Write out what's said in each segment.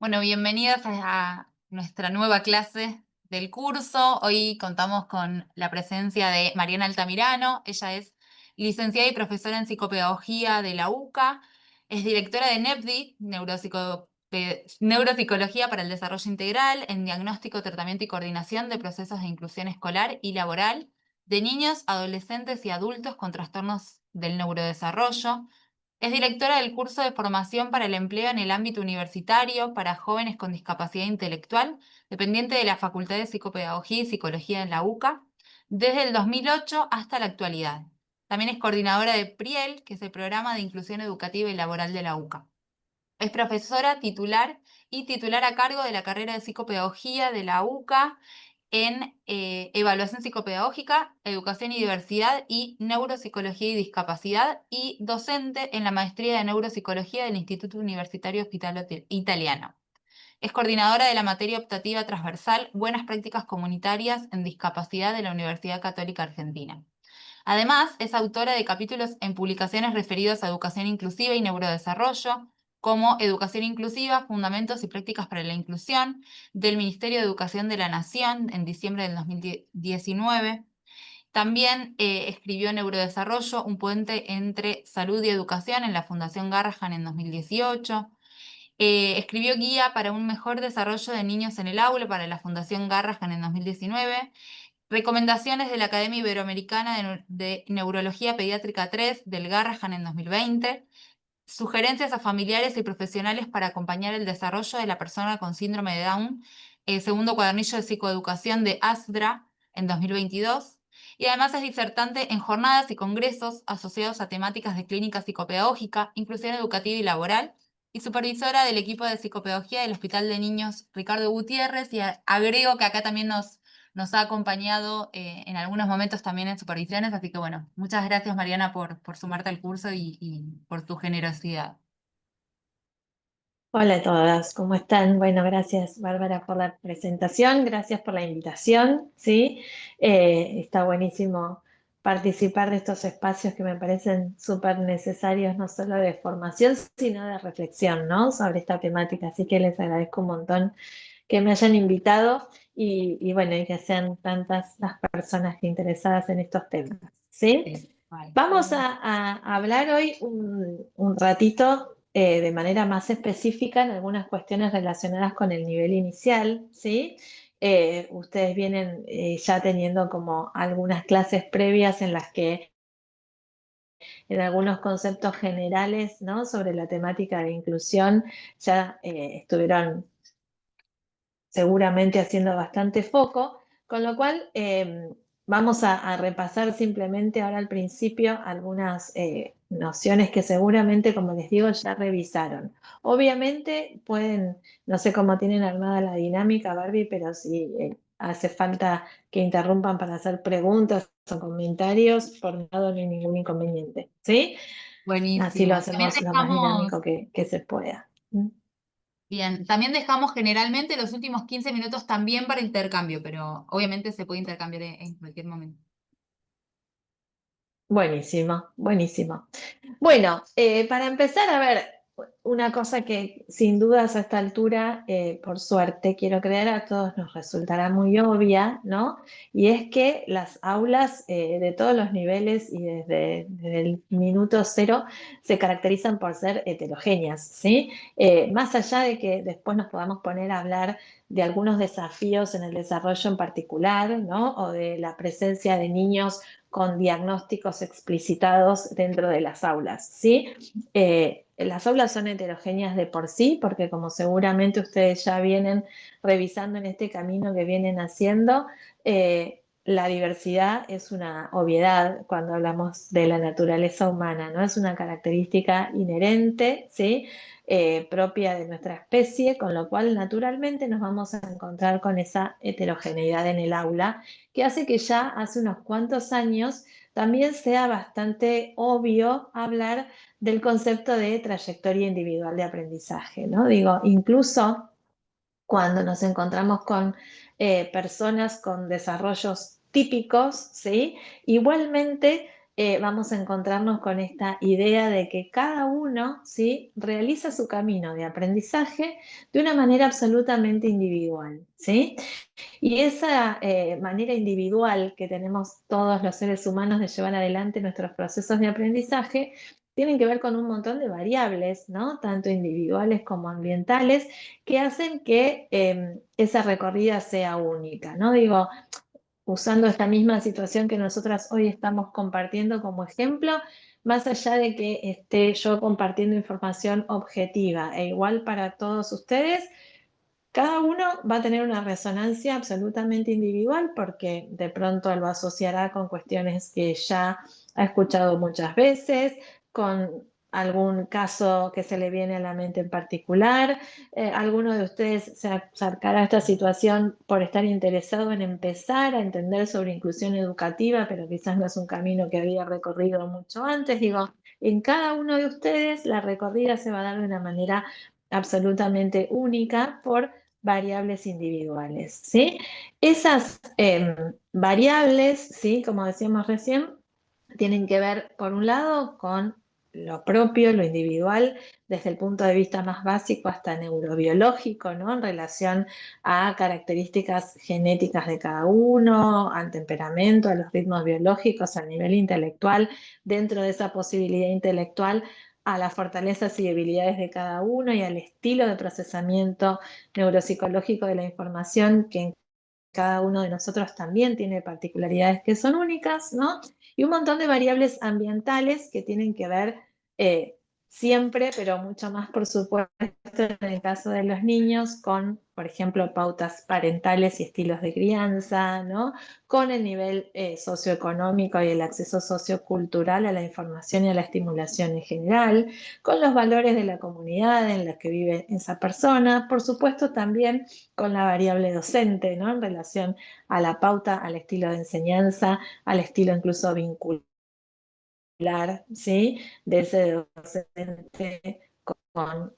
Bueno, bienvenidas a nuestra nueva clase del curso. Hoy contamos con la presencia de Mariana Altamirano. Ella es licenciada y profesora en psicopedagogía de la UCA. Es directora de NEPDI, Neuropsicología para el Desarrollo Integral, en diagnóstico, tratamiento y coordinación de procesos de inclusión escolar y laboral de niños, adolescentes y adultos con trastornos del neurodesarrollo. Es directora del curso de formación para el empleo en el ámbito universitario para jóvenes con discapacidad intelectual, dependiente de la Facultad de Psicopedagogía y Psicología en la UCA, desde el 2008 hasta la actualidad. También es coordinadora de PRIEL, que es el Programa de Inclusión Educativa y Laboral de la UCA. Es profesora titular y titular a cargo de la carrera de psicopedagogía de la UCA en evaluación psicopedagógica, educación y diversidad y neuropsicología y discapacidad, y docente en la maestría de neuropsicología del Instituto Universitario Hospital Italiano. Es coordinadora de la materia optativa transversal Buenas Prácticas Comunitarias en Discapacidad de la Universidad Católica Argentina. Además, es autora de capítulos en publicaciones referidos a educación inclusiva y neurodesarrollo, como Educación Inclusiva, Fundamentos y Prácticas para la Inclusión, del Ministerio de Educación de la Nación en diciembre del 2019. También escribió Neurodesarrollo, un puente entre salud y educación en la Fundación Garrahan en 2018. Escribió Guía para un mejor desarrollo de niños en el aula para la Fundación Garrahan en 2019. Recomendaciones de la Academia Iberoamericana de Neurología Pediátrica 3 del Garrahan en 2020. Sugerencias a familiares y profesionales para acompañar el desarrollo de la persona con síndrome de Down, segundo cuadernillo de psicoeducación de ASDRA en 2022. Y además es disertante en jornadas y congresos asociados a temáticas de clínica psicopedagógica, inclusión educativa y laboral, y supervisora del equipo de psicopedagogía del Hospital de Niños Ricardo Gutiérrez. Y agrego que acá también nos ha acompañado en algunos momentos también en supervisiones, así que bueno, muchas gracias Mariana por sumarte al curso y por tu generosidad. Hola a todas, ¿cómo están? Bueno, gracias Bárbara por la presentación, gracias por la invitación, ¿sí? Está buenísimo participar de estos espacios que me parecen súper necesarios, no solo de formación, sino de reflexión, ¿no? Sobre esta temática, así que les agradezco un montón que me hayan invitado y bueno, y que sean tantas las personas interesadas en estos temas, ¿sí? Sí, vale. Vamos a hablar hoy un ratito de manera más específica en algunas cuestiones relacionadas con el nivel inicial, ¿sí? Ustedes vienen ya teniendo como algunas clases previas en las que en algunos conceptos generales, ¿no? Sobre la temática de inclusión ya estuvieron seguramente haciendo bastante foco, con lo cual vamos a repasar simplemente ahora al principio algunas nociones que seguramente, como les digo, ya revisaron. Obviamente pueden, no sé cómo tienen armada la dinámica, Barbie, pero si hace falta que interrumpan para hacer preguntas o comentarios, por mi lado no hay ningún inconveniente, ¿sí? Así lo Buenísimo. También hacemos lo más dejamos, dinámico que se pueda. ¿Mm? bien, también dejamos generalmente los últimos 15 minutos también para intercambio, pero obviamente se puede intercambiar en cualquier momento. Buenísimo, buenísimo. Bueno, para empezar, a ver, una cosa que sin dudas a esta altura, por suerte, quiero creer a todos nos resultará muy obvia, ¿no? Y es que las aulas de todos los niveles y desde el minuto cero se caracterizan por ser heterogéneas, ¿sí? Más allá de que después nos podamos poner a hablar de algunos desafíos en el desarrollo en particular, ¿no? O de la presencia de niños con diagnósticos explicitados dentro de las aulas, ¿sí? Las aulas son heterogéneas de por sí, porque como seguramente ustedes ya vienen revisando en este camino que vienen haciendo, la diversidad es una obviedad cuando hablamos de la naturaleza humana, ¿no? Es una característica inherente, ¿sí? Propia de nuestra especie, con lo cual naturalmente nos vamos a encontrar con esa heterogeneidad en el aula, que hace que ya hace unos cuantos años también sea bastante obvio hablar del concepto de trayectoria individual de aprendizaje, ¿no? Digo, incluso cuando nos encontramos con personas con desarrollos típicos, ¿sí? Igualmente vamos a encontrarnos con esta idea de que cada uno, ¿sí?, realiza su camino de aprendizaje de una manera absolutamente individual, ¿sí? Y esa manera individual que tenemos todos los seres humanos de llevar adelante nuestros procesos de aprendizaje tienen que ver con un montón de variables, ¿no? Tanto individuales como ambientales, que hacen que esa recorrida sea única, ¿no? Digo, usando esta misma situación que nosotras hoy estamos compartiendo como ejemplo, más allá de que esté yo compartiendo información objetiva e igual para todos ustedes, cada uno va a tener una resonancia absolutamente individual porque de pronto lo asociará con cuestiones que ya ha escuchado muchas veces, con algún caso que se le viene a la mente en particular. Alguno de ustedes se acercará a esta situación por estar interesado en empezar a entender sobre inclusión educativa, pero quizás no es un camino que había recorrido mucho antes. Digo, en cada uno de ustedes la recorrida se va a dar de una manera absolutamente única por variables individuales, ¿sí? Esas variables, ¿sí?, como decíamos recién, tienen que ver, por un lado, con lo propio, lo individual, desde el punto de vista más básico hasta neurobiológico, ¿no?, en relación a características genéticas de cada uno, al temperamento, a los ritmos biológicos, al nivel intelectual, dentro de esa posibilidad intelectual, a las fortalezas y debilidades de cada uno y al estilo de procesamiento neuropsicológico de la información que en cada uno de nosotros también tiene particularidades que son únicas, ¿no? Y un montón de variables ambientales que tienen que ver eh, siempre, pero mucho más, por supuesto, en el caso de los niños, con, por ejemplo, pautas parentales y estilos de crianza, ¿no? Con el nivel socioeconómico y el acceso sociocultural a la información y a la estimulación en general, con los valores de la comunidad en la que vive esa persona, por supuesto también con la variable docente, ¿no?, en relación a la pauta, al estilo de enseñanza, al estilo incluso vincular, ¿sí?, de ese docente con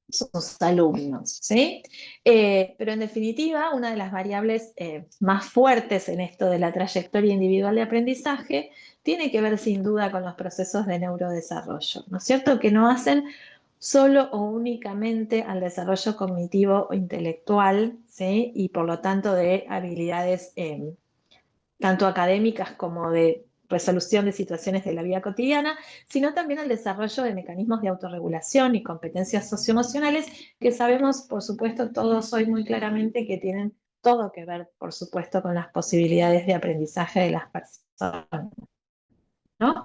sus alumnos, ¿sí? Pero en definitiva, una de las variables más fuertes en esto de la trayectoria individual de aprendizaje tiene que ver sin duda con los procesos de neurodesarrollo, ¿no es cierto?, que no hacen solo o únicamente al desarrollo cognitivo o intelectual, ¿sí?, y por lo tanto de habilidades tanto académicas como de resolución de situaciones de la vida cotidiana, sino también al desarrollo de mecanismos de autorregulación y competencias socioemocionales que sabemos, por supuesto, todos hoy muy claramente que tienen todo que ver, por supuesto, con las posibilidades de aprendizaje de las personas, ¿no?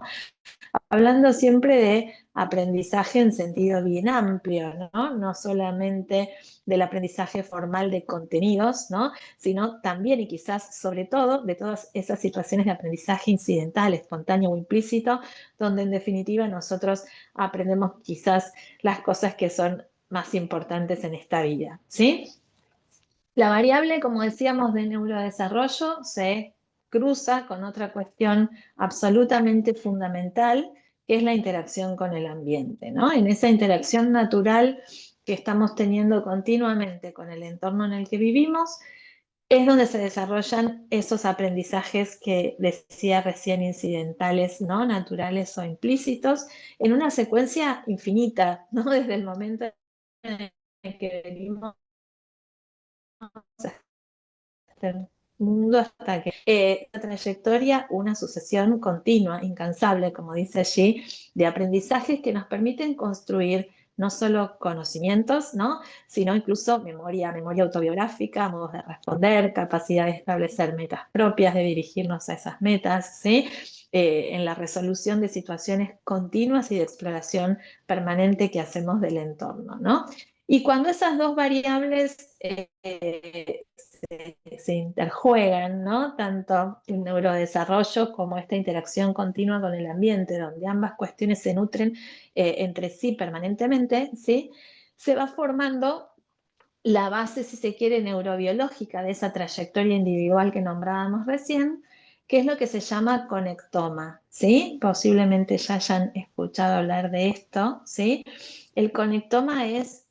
Hablando siempre de aprendizaje en sentido bien amplio, ¿no? No solamente del aprendizaje formal de contenidos, ¿no?, sino también y quizás sobre todo de todas esas situaciones de aprendizaje incidental, espontáneo o implícito, donde en definitiva nosotros aprendemos quizás las cosas que son más importantes en esta vida, ¿sí? La variable, como decíamos, de neurodesarrollo se cruza con otra cuestión absolutamente fundamental, que es la interacción con el ambiente, ¿no? En esa interacción natural que estamos teniendo continuamente con el entorno en el que vivimos, es donde se desarrollan esos aprendizajes que decía recién incidentales, ¿no?, naturales o implícitos, en una secuencia infinita, ¿no? Desde el momento en el que venimos del mundo hasta que la trayectoria, una sucesión continua, incansable, como dice allí, de aprendizajes que nos permiten construir no solo conocimientos, ¿no?, sino incluso memoria autobiográfica, modos de responder, capacidad de establecer metas propias, de dirigirnos a esas metas, ¿sí? En la resolución de situaciones continuas y de exploración permanente que hacemos del entorno, ¿no? Y cuando esas dos variables se interjuegan, ¿no?, tanto el neurodesarrollo como esta interacción continua con el ambiente, donde ambas cuestiones se nutren entre sí permanentemente, ¿sí?, se va formando la base, si se quiere, neurobiológica de esa trayectoria individual que nombrábamos recién, que es lo que se llama conectoma, ¿sí? Posiblemente ya hayan escuchado hablar de esto, ¿sí? El conectoma es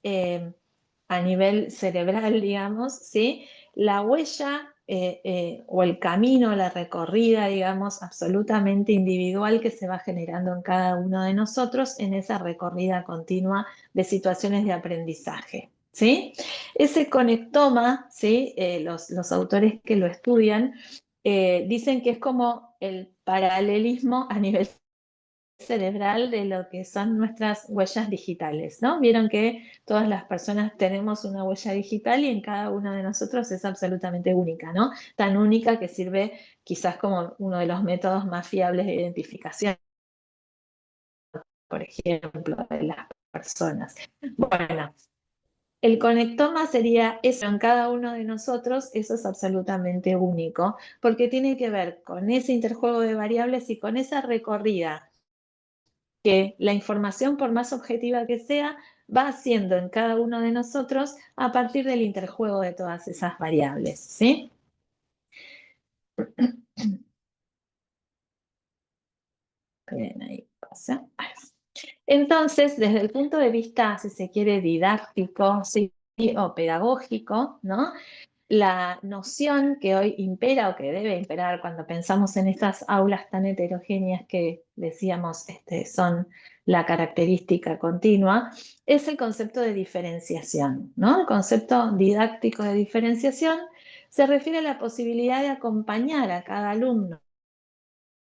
a nivel cerebral, digamos, ¿sí?, la huella o el camino, la recorrida, digamos, absolutamente individual que se va generando en cada uno de nosotros en esa recorrida continua de situaciones de aprendizaje. ¿Sí? Ese conectoma, ¿sí? Los autores que lo estudian dicen que es como el paralelismo a nivel cerebral de lo que son nuestras huellas digitales, ¿no? Vieron que todas las personas tenemos una huella digital y en cada uno de nosotros es absolutamente única, ¿no? Tan única que sirve quizás como uno de los métodos más fiables de identificación, por ejemplo, de las personas. Bueno, el conectoma sería eso en cada uno de nosotros, eso es absolutamente único, porque tiene que ver con ese interjuego de variables y con esa recorrida que la información, por más objetiva que sea, va haciendo en cada uno de nosotros a partir del interjuego de todas esas variables, ¿sí? Bien, ahí pasa. Entonces, desde el punto de vista, si se quiere, didáctico, sí, o pedagógico, ¿no? La noción que hoy impera o que debe imperar cuando pensamos en estas aulas tan heterogéneas que decíamos son la característica continua, es el concepto de diferenciación, ¿no? El concepto didáctico de diferenciación se refiere a la posibilidad de acompañar a cada alumno,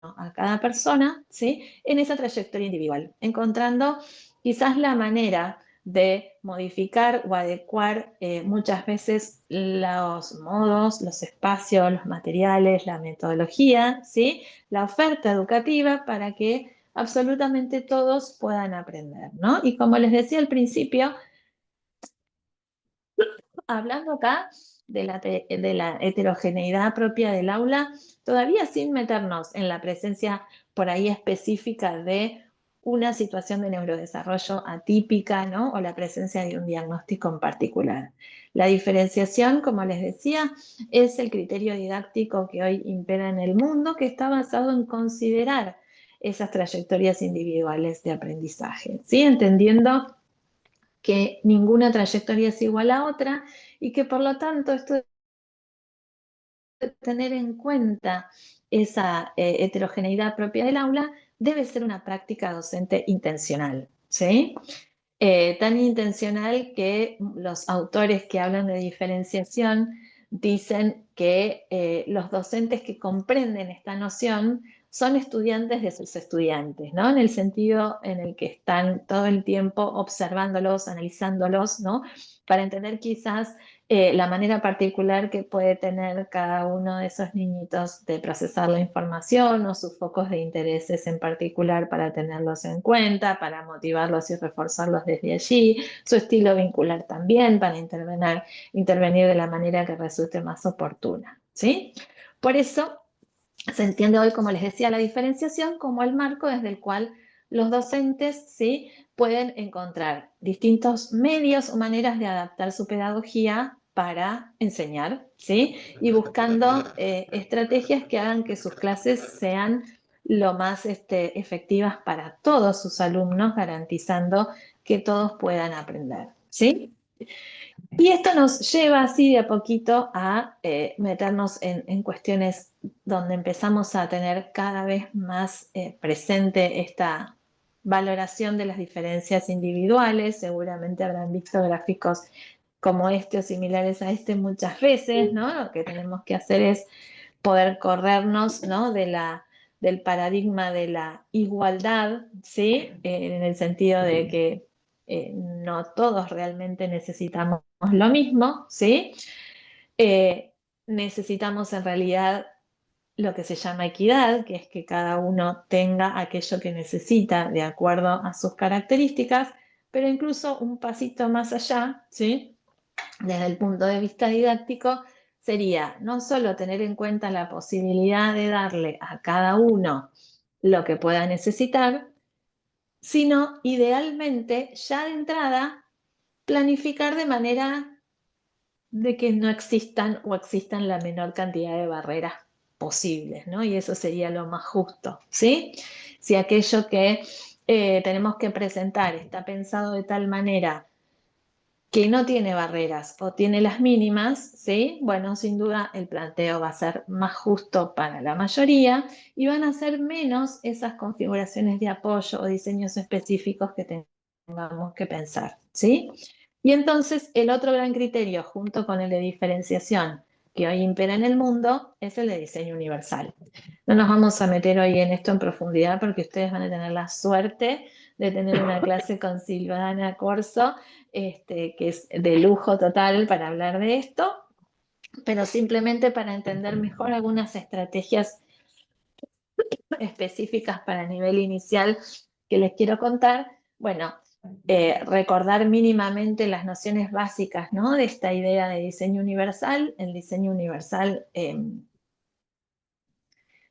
¿no? A cada persona, ¿sí? En esa trayectoria individual, encontrando quizás la manera de modificar o adecuar muchas veces los modos, los espacios, los materiales, la metodología, ¿sí? La oferta educativa para que absolutamente todos puedan aprender, ¿no? Y como les decía al principio, hablando acá de la heterogeneidad propia del aula, todavía sin meternos en la presencia por ahí específica de una situación de neurodesarrollo atípica, ¿no? O la presencia de un diagnóstico en particular. La diferenciación, como les decía, es el criterio didáctico que hoy impera en el mundo, que está basado en considerar esas trayectorias individuales de aprendizaje, ¿sí? Entendiendo que ninguna trayectoria es igual a otra y que por lo tanto esto de tener en cuenta esa heterogeneidad propia del aula debe ser una práctica docente intencional, ¿sí? Tan intencional que los autores que hablan de diferenciación dicen que los docentes que comprenden esta noción son estudiantes de sus estudiantes, ¿no? En el sentido en el que están todo el tiempo observándolos, analizándolos, ¿no? Para entender quizás la manera particular que puede tener cada uno de esos niñitos de procesar la información o sus focos de intereses en particular para tenerlos en cuenta, para motivarlos y reforzarlos desde allí, su estilo vincular también para intervenir de la manera que resulte más oportuna, ¿sí? Por eso se entiende hoy, como les decía, la diferenciación como el marco desde el cual los docentes, ¿sí? Pueden encontrar distintos medios o maneras de adaptar su pedagogía para enseñar, ¿sí? Y buscando estrategias que hagan que sus clases sean lo más efectivas para todos sus alumnos, garantizando que todos puedan aprender, ¿sí? Y esto nos lleva así de a poquito a meternos en cuestiones donde empezamos a tener cada vez más presente esta valoración de las diferencias individuales. Seguramente habrán visto gráficos como este o similares a este muchas veces, ¿no? Lo que tenemos que hacer es poder corrernos, ¿no? Del paradigma de la igualdad, ¿sí? En el sentido de que no todos realmente necesitamos lo mismo, ¿sí? Necesitamos en realidad lo que se llama equidad, que es que cada uno tenga aquello que necesita de acuerdo a sus características, pero incluso un pasito más allá, ¿sí? Desde el punto de vista didáctico, sería no solo tener en cuenta la posibilidad de darle a cada uno lo que pueda necesitar, sino idealmente ya de entrada planificar de manera de que no existan o existan la menor cantidad de barreras posibles, ¿no? Y eso sería lo más justo, ¿sí? Si aquello que tenemos que presentar está pensado de tal manera que no tiene barreras o tiene las mínimas, ¿sí? Bueno, sin duda el planteo va a ser más justo para la mayoría y van a ser menos esas configuraciones de apoyo o diseños específicos que tengamos que pensar, ¿sí? Y entonces el otro gran criterio, junto con el de diferenciación que hoy impera en el mundo, es el de diseño universal. No nos vamos a meter hoy en esto en profundidad porque ustedes van a tener la suerte de tener una clase con Silvana Corso, que es de lujo total para hablar de esto, pero simplemente para entender mejor algunas estrategias específicas para nivel inicial que les quiero contar. Bueno, recordar mínimamente las nociones básicas, ¿no?, de esta idea de diseño universal. El diseño universal,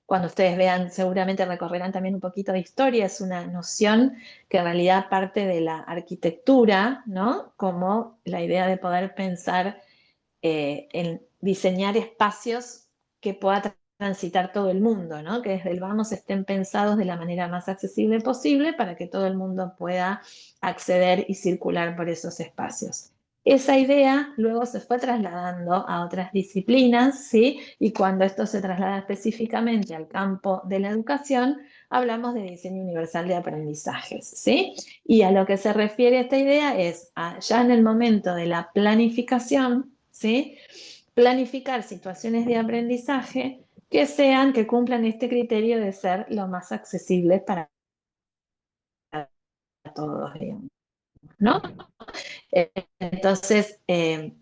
cuando ustedes vean, seguramente recorrerán también un poquito de historia, es una noción que en realidad parte de la arquitectura, ¿no?, como la idea de poder pensar en diseñar espacios que pueda transitar todo el mundo, ¿no?, que desde el vamos estén pensados de la manera más accesible posible para que todo el mundo pueda acceder y circular por esos espacios. Esa idea luego se fue trasladando a otras disciplinas, ¿sí? Y cuando esto se traslada específicamente al campo de la educación, hablamos de diseño universal de aprendizajes, ¿sí? Y a lo que se refiere esta idea es, ya en el momento de la planificación, ¿sí?, planificar situaciones de aprendizaje que cumplan este criterio de ser lo más accesibles para todos, digamos, ¿no? Entonces,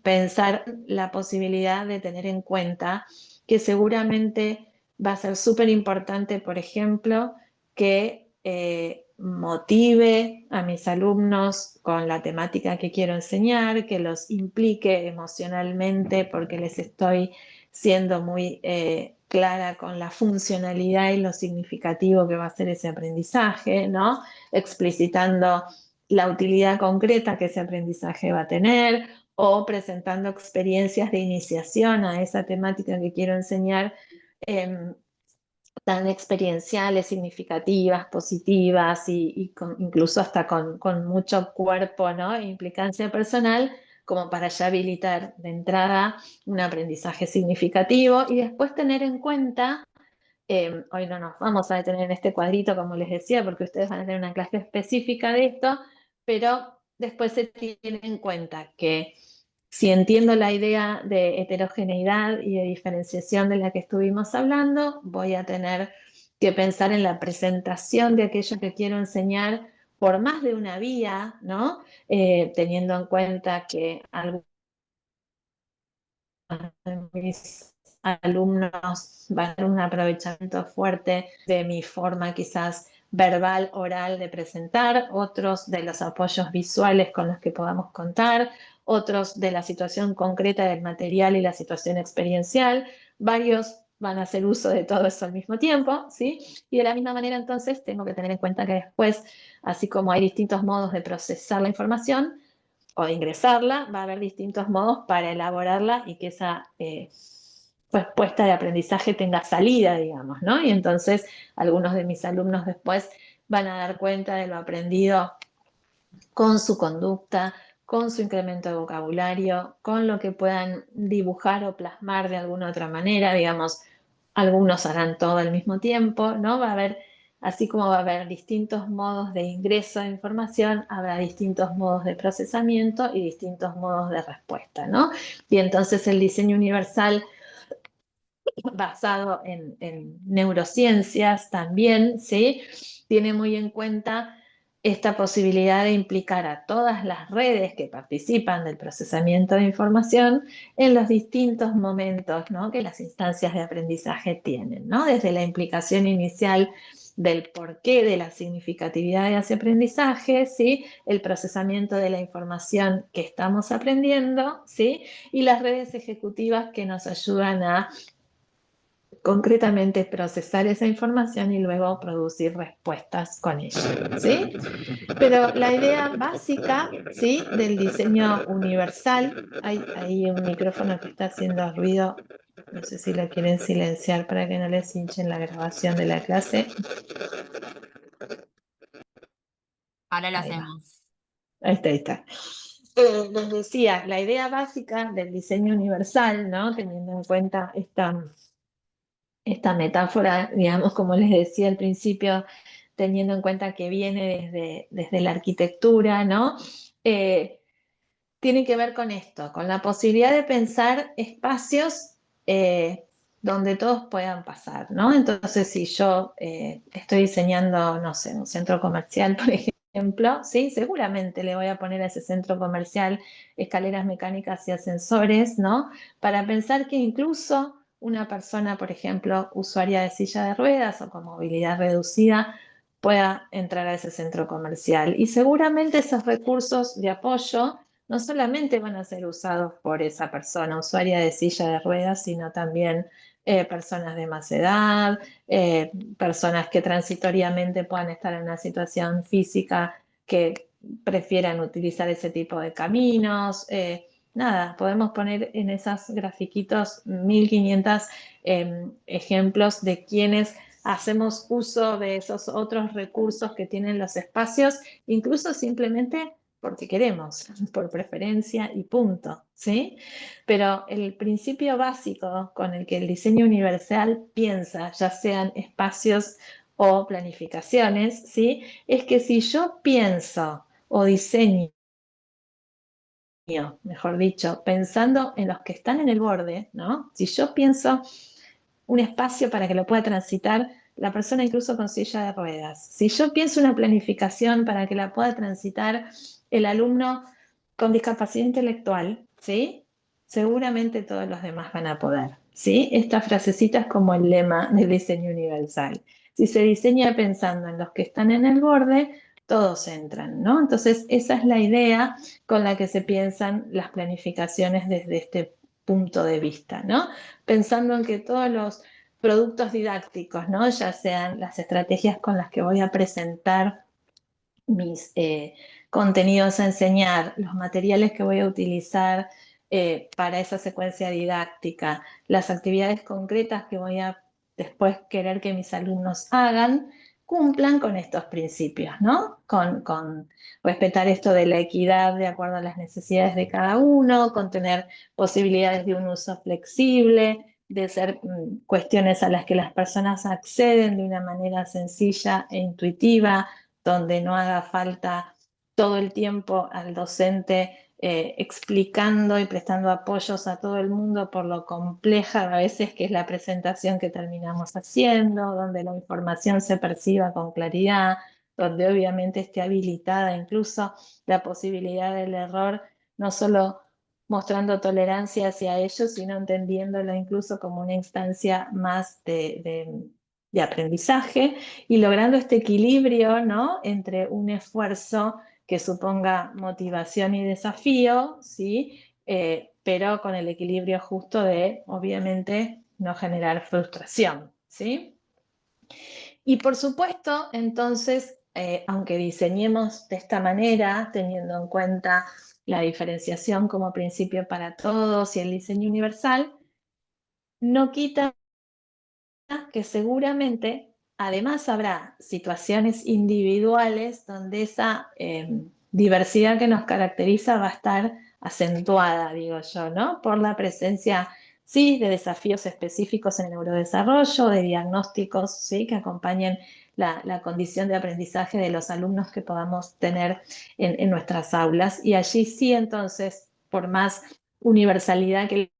pensar la posibilidad de tener en cuenta que seguramente va a ser súper importante, por ejemplo, que motive a mis alumnos con la temática que quiero enseñar, que los implique emocionalmente porque les estoy siendo muy clara con la funcionalidad y lo significativo que va a ser ese aprendizaje, ¿no? Explicitando la utilidad concreta que ese aprendizaje va a tener o presentando experiencias de iniciación a esa temática que quiero enseñar, eh, tan experienciales, significativas, positivas y incluso hasta con mucho cuerpo, ¿no?, e implicancia personal, como para ya habilitar de entrada un aprendizaje significativo y después tener en cuenta. Hoy no nos vamos a detener en este cuadrito, como les decía, porque ustedes van a tener una clase específica de esto, pero después se tiene en cuenta que si entiendo la idea de heterogeneidad y de diferenciación de la que estuvimos hablando, voy a tener que pensar en la presentación de aquello que quiero enseñar por más de una vía, ¿no? Teniendo en cuenta que algunos de mis alumnos van a tener un aprovechamiento fuerte de mi forma quizás verbal, oral de presentar, otros de los apoyos visuales con los que podamos contar, otros de la situación concreta del material y la situación experiencial, varios van a hacer uso de todo eso al mismo tiempo, ¿sí? Y de la misma manera entonces tengo que tener en cuenta que después, así como hay distintos modos de procesar la información, o de ingresarla, va a haber distintos modos para elaborarla y que esa respuesta de aprendizaje tenga salida, digamos, ¿no? Y entonces algunos de mis alumnos después van a dar cuenta de lo aprendido con su conducta, con su incremento de vocabulario, con lo que puedan dibujar o plasmar de alguna otra manera, digamos, algunos harán todo al mismo tiempo, ¿no? Va a haber, así como va a haber distintos modos de ingreso de información, habrá distintos modos de procesamiento y distintos modos de respuesta, ¿no? Y entonces el diseño universal basado en neurociencias también, ¿sí?, tiene muy en cuenta esta posibilidad de implicar a todas las redes que participan del procesamiento de información en los distintos momentos, ¿no?, que las instancias de aprendizaje tienen, ¿no? Desde la implicación inicial del porqué de la significatividad de ese aprendizaje, ¿sí?, el procesamiento de la información que estamos aprendiendo, ¿sí?, y las redes ejecutivas que nos ayudan a concretamente procesar esa información y luego producir respuestas con ella, ¿sí? Pero la idea básica, ¿sí?, del diseño universal, hay un micrófono que está haciendo ruido, no sé si lo quieren silenciar para que no les hinchen la grabación de la clase. Ahora lo Ahí va, hacemos. ahí está, ahí está. les decía, la idea básica del diseño universal, ¿no? Teniendo en cuenta esta metáfora, digamos, como les decía al principio, teniendo en cuenta que viene desde la arquitectura, ¿no? Eh, Tiene que ver con esto, con la posibilidad de pensar espacios donde todos puedan pasar, ¿no? Entonces, si yo estoy diseñando, no sé, un centro comercial, por ejemplo, sí, seguramente le voy a poner a ese centro comercial escaleras mecánicas y ascensores, ¿no? Para pensar que incluso una persona, por ejemplo, usuaria de silla de ruedas o con movilidad reducida, pueda entrar a ese centro comercial. Y seguramente esos recursos de apoyo no solamente van a ser usados por esa persona usuaria de silla de ruedas, sino también personas de más edad, personas que transitoriamente puedan estar en una situación física que prefieran utilizar ese tipo de caminos. Nada, podemos poner en esos grafiquitos 1500 ejemplos de quienes hacemos uso de esos otros recursos que tienen los espacios, incluso simplemente porque queremos, por preferencia y punto, ¿sí? Pero el principio básico con el que el diseño universal piensa, ya sean espacios o planificaciones, ¿sí? Es que si yo pienso o diseño, mejor dicho, pensando en los que están en el borde, ¿no? Si yo pienso un espacio para que lo pueda transitar la persona incluso con silla de ruedas. Si yo pienso una planificación para que la pueda transitar el alumno con discapacidad intelectual, ¿sí? Seguramente todos los demás van a poder, ¿sí? Esta frasecita es como el lema del diseño universal. Si se diseña pensando en los que están en el borde, todos entran, ¿no? Entonces, esa es la idea con la que se piensan las planificaciones desde este punto de vista, ¿no? Pensando en que todos los productos didácticos, ¿no? Ya sean las estrategias con las que voy a presentar mis contenidos a enseñar, los materiales que voy a utilizar para esa secuencia didáctica, las actividades concretas que voy a después querer que mis alumnos hagan, cumplan con estos principios, ¿no? Con respetar esto de la equidad de acuerdo a las necesidades de cada uno, con tener posibilidades de un uso flexible, de ser cuestiones a las que las personas acceden de una manera sencilla e intuitiva, donde no haga falta todo el tiempo al docente explicando y prestando apoyos a todo el mundo por lo compleja a veces que es la presentación que terminamos haciendo, donde la información se perciba con claridad, donde obviamente esté habilitada incluso la posibilidad del error, no solo mostrando tolerancia hacia ellos, sino entendiéndolo incluso como una instancia más de aprendizaje y logrando este equilibrio, ¿no? Entre un esfuerzo que suponga motivación y desafío, ¿sí? Pero con el equilibrio justo de, obviamente, no generar frustración, ¿sí? Y por supuesto, entonces, aunque diseñemos de esta manera, teniendo en cuenta la diferenciación como principio para todos y el diseño universal, no quita que seguramente además habrá situaciones individuales donde esa diversidad que nos caracteriza va a estar acentuada, digo yo, ¿no? Por la presencia, sí, de desafíos específicos en el neurodesarrollo, de diagnósticos, sí, que acompañen la condición de aprendizaje de los alumnos que podamos tener en nuestras aulas. Y allí sí, entonces, por más universalidad que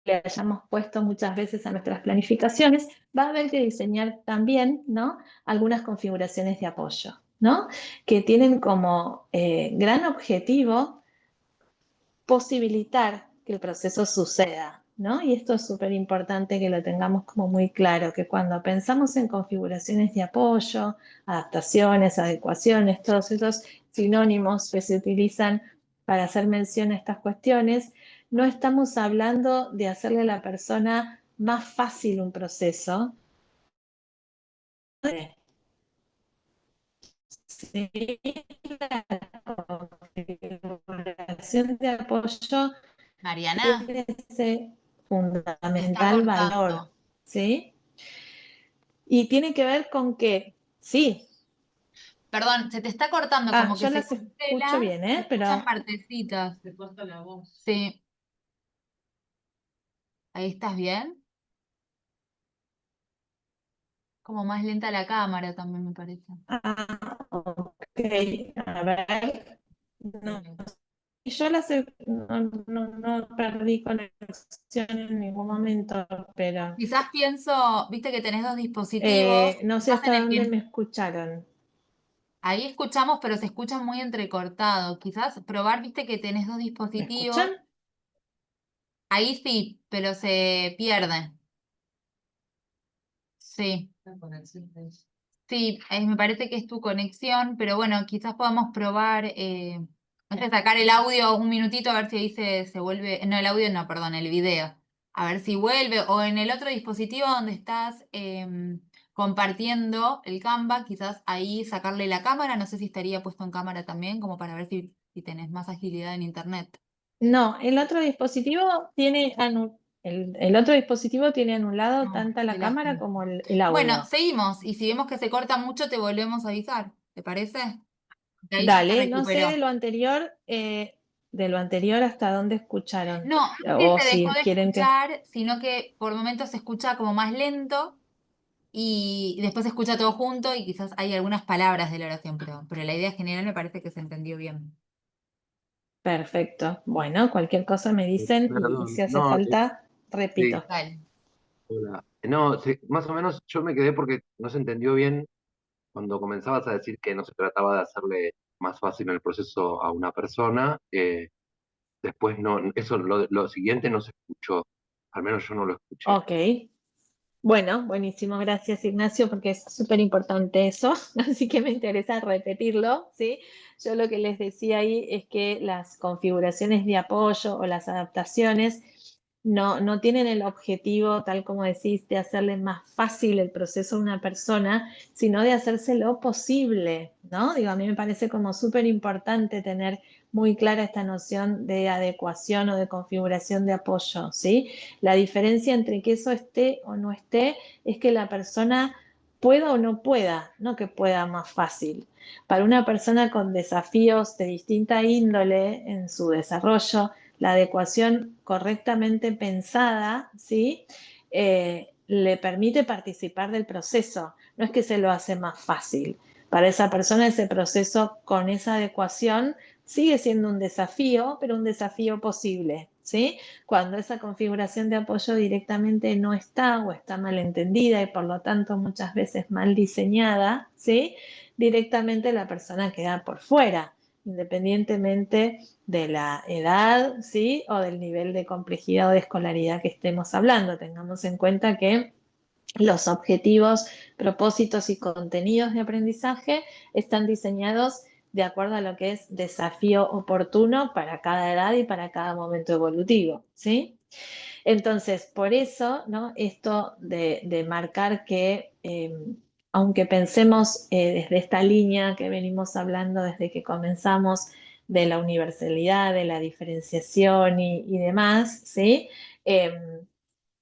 le hayamos puesto muchas veces a nuestras planificaciones, va a haber que diseñar también, ¿no? Algunas configuraciones de apoyo, ¿no? Que tienen como gran objetivo posibilitar que el proceso suceda, ¿no? Y esto es súper importante que lo tengamos como muy claro, que cuando pensamos en configuraciones de apoyo, adaptaciones, adecuaciones, todos esos sinónimos que se utilizan para hacer mención a estas cuestiones, no estamos hablando de hacerle a la persona más fácil un proceso. Sí, la configuración de apoyo Mariana, tiene ese se está fundamental valor, cortando. ¿sí? Y tiene que ver con que, sí, Perdón, se te está cortando, Ah, como que yo se las escucho congela, bien, se escuchan pero partecitas. Se corta la voz. Sí, ahí estás bien. Como más lenta la cámara también me parece. ok, a ver. No, yo no perdí conexión en ningún momento, pero Quizás pienso, viste que tenés dos dispositivos, no sé quizás hasta en el dónde que me escucharon. ahí escuchamos, pero se escucha muy entrecortado. Quizás probar, viste que tenés dos ¿Me dispositivos, escuchan? ahí sí, pero se pierde. Sí. Sí, me parece que es tu conexión, pero bueno, quizás podamos probar, antes de sacar el audio un minutito a ver si ahí se vuelve, no, el audio no, perdón, el video, a ver si vuelve, o en el otro dispositivo donde estás compartiendo el Canva, quizás ahí sacarle la cámara, no sé si estaría puesto en cámara también, como para ver si tenés más agilidad en internet. No, el otro dispositivo tiene el otro dispositivo tiene anulado No, tanto la qué cámara lástima. como el Bueno, audio. seguimos, y si vemos que se corta mucho, te volvemos a avisar, ¿te parece? Que ahí ya se Dale, no sé recuperó. de lo anterior hasta dónde escucharon. No, no es O que se dejó si de quieren que. escuchar, sino que por momentos se escucha como más lento y después se escucha todo junto y quizás hay algunas palabras de la oración, pero la idea general me parece que se entendió bien. Perfecto. Bueno, cualquier cosa me dicen y Perdón, si hace no, falta, sí, repito. Dale. hola. No, sí, más o menos yo me quedé porque no se entendió bien cuando comenzabas a decir que no se trataba de hacerle más fácil el proceso a una persona. Después no, eso lo siguiente no se escuchó, al menos yo no lo escuché. Ok. Bueno, buenísimo, gracias Ignacio, porque es súper importante eso, así que me interesa repetirlo, ¿sí? Yo lo que les decía ahí es que las configuraciones de apoyo o las adaptaciones no tienen el objetivo, tal como decís, de hacerle más fácil el proceso a una persona, sino de hacérselo posible, ¿no? Digo, a mí me parece como súper importante tener muy clara esta noción de adecuación o de configuración de apoyo, ¿sí? La diferencia entre que eso esté o no esté es que la persona pueda o no pueda, no que pueda más fácil. Para una persona con desafíos de distinta índole en su desarrollo, la adecuación correctamente pensada, ¿sí? Le permite participar del proceso, no es que se lo hace más fácil. Para esa persona ese proceso con esa adecuación sigue siendo un desafío, pero un desafío posible, ¿sí? Cuando esa configuración de apoyo directamente no está o está mal entendida y por lo tanto muchas veces mal diseñada, ¿sí? Directamente la persona queda por fuera, independientemente de la edad, ¿sí? O del nivel de complejidad o de escolaridad que estemos hablando. Tengamos en cuenta que los objetivos, propósitos y contenidos de aprendizaje están diseñados de acuerdo a lo que es desafío oportuno para cada edad y para cada momento evolutivo, ¿sí? Entonces, por eso, ¿no? Esto de marcar que, aunque pensemos desde esta línea que venimos hablando desde que comenzamos de la universalidad, de la diferenciación y demás, ¿sí?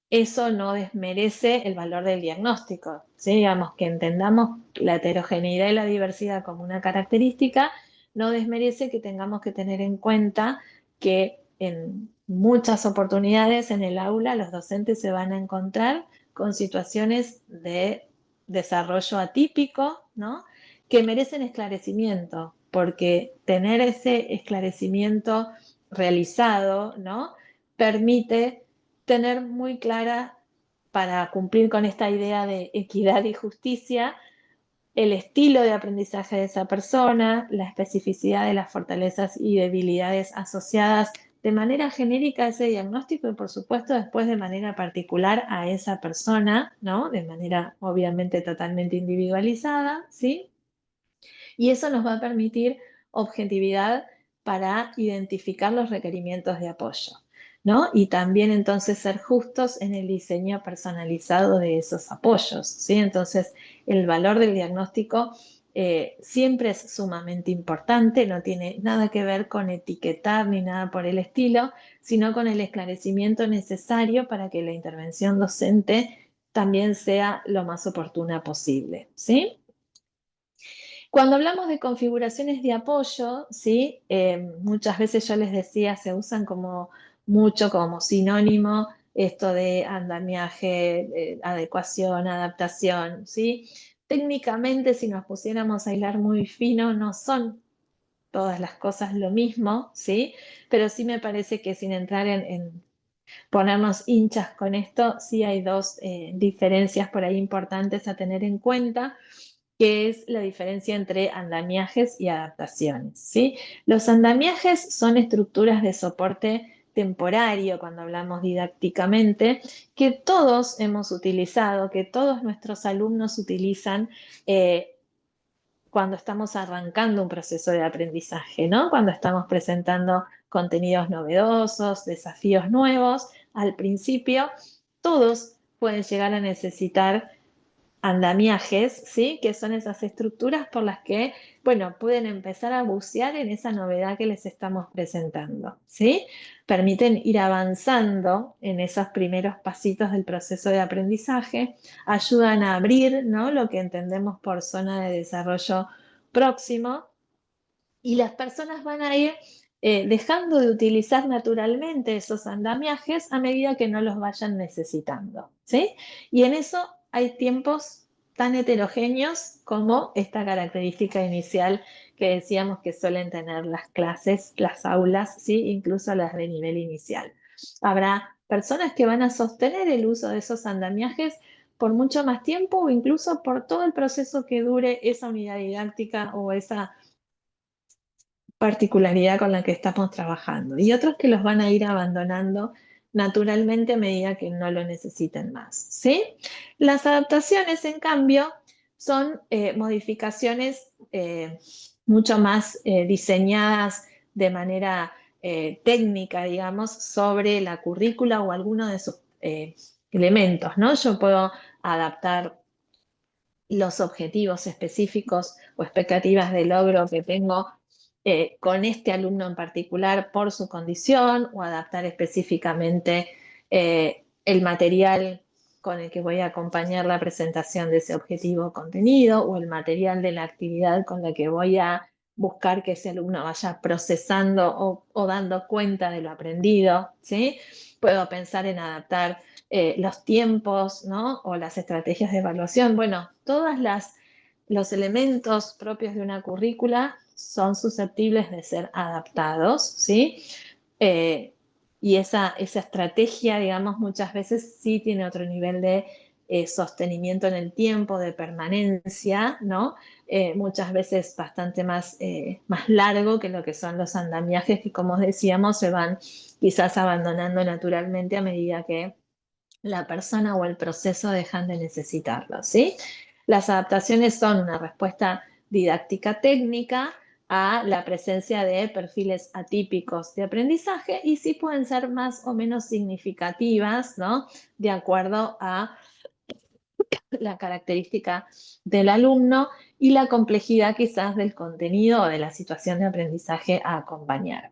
Eso no desmerece el valor del diagnóstico, ¿sí? Digamos que entendamos la heterogeneidad y la diversidad como una característica, no desmerece que tengamos que tener en cuenta que en muchas oportunidades en el aula los docentes se van a encontrar con situaciones de desarrollo atípico, ¿no? Que merecen esclarecimiento, porque tener ese esclarecimiento realizado, ¿no? Permite tener muy clara para cumplir con esta idea de equidad y justicia el estilo de aprendizaje de esa persona, la especificidad de las fortalezas y debilidades asociadas de manera genérica a ese diagnóstico y por supuesto después de manera particular a esa persona, ¿no? De manera obviamente totalmente individualizada, ¿sí? Y eso nos va a permitir objetividad para identificar los requerimientos de apoyo, ¿no? Y también entonces ser justos en el diseño personalizado de esos apoyos, ¿sí? Entonces, el valor del diagnóstico siempre es sumamente importante, no tiene nada que ver con etiquetar ni nada por el estilo, sino con el esclarecimiento necesario para que la intervención docente también sea lo más oportuna posible, ¿sí? Cuando hablamos de configuraciones de apoyo, ¿sí? Muchas veces yo les decía, se usan mucho como sinónimo esto de andamiaje, adecuación, adaptación, ¿sí? Técnicamente, si nos pusiéramos a hilar muy fino, no son todas las cosas lo mismo, ¿sí? Pero sí me parece que sin entrar en ponernos hinchas con esto, sí hay dos diferencias por ahí importantes a tener en cuenta, que es la diferencia entre andamiajes y adaptaciones, ¿sí? Los andamiajes son estructuras de soporte temporario, cuando hablamos didácticamente, que todos hemos utilizado, que todos nuestros alumnos utilizan cuando estamos arrancando un proceso de aprendizaje, ¿no? Cuando estamos presentando contenidos novedosos, desafíos nuevos, al principio todos pueden llegar a necesitar andamiajes, ¿sí? Que son esas estructuras por las que, bueno, pueden empezar a bucear en esa novedad que les estamos presentando, ¿sí? Permiten ir avanzando en esos primeros pasitos del proceso de aprendizaje, ayudan a abrir, ¿no? Lo que entendemos por zona de desarrollo próximo, y las personas van a ir dejando de utilizar naturalmente esos andamiajes a medida que no los vayan necesitando, ¿sí? Y en eso hay tiempos tan heterogéneos como esta característica inicial que decíamos que suelen tener las clases, las aulas, ¿sí? Incluso las de nivel inicial. Habrá personas que van a sostener el uso de esos andamiajes por mucho más tiempo o incluso por todo el proceso que dure esa unidad didáctica o esa particularidad con la que estamos trabajando, y otros que los van a ir abandonando naturalmente a medida que no lo necesiten más, ¿sí? Las adaptaciones, en cambio, son modificaciones mucho más diseñadas de manera técnica, digamos, sobre la currícula o alguno de sus elementos, ¿no? Yo puedo adaptar los objetivos específicos o expectativas de logro que tengo con este alumno en particular por su condición, o adaptar específicamente el material con el que voy a acompañar la presentación de ese objetivo o contenido, o el material de la actividad con la que voy a buscar que ese alumno vaya procesando o dando cuenta de lo aprendido, ¿sí? Puedo pensar en adaptar los tiempos, ¿no? O las estrategias de evaluación. Bueno, todos los elementos propios de una currícula son susceptibles de ser adaptados, ¿sí? Y esa estrategia, digamos, muchas veces sí tiene otro nivel de sostenimiento en el tiempo, de permanencia, ¿no? Muchas veces bastante más largo que lo que son los andamiajes, que como decíamos se van quizás abandonando naturalmente a medida que la persona o el proceso dejan de necesitarlo, ¿sí? Las adaptaciones son una respuesta didáctica técnica a la presencia de perfiles atípicos de aprendizaje, y sí pueden ser más o menos significativas, ¿no? De acuerdo a la característica del alumno y la complejidad quizás del contenido o de la situación de aprendizaje a acompañar,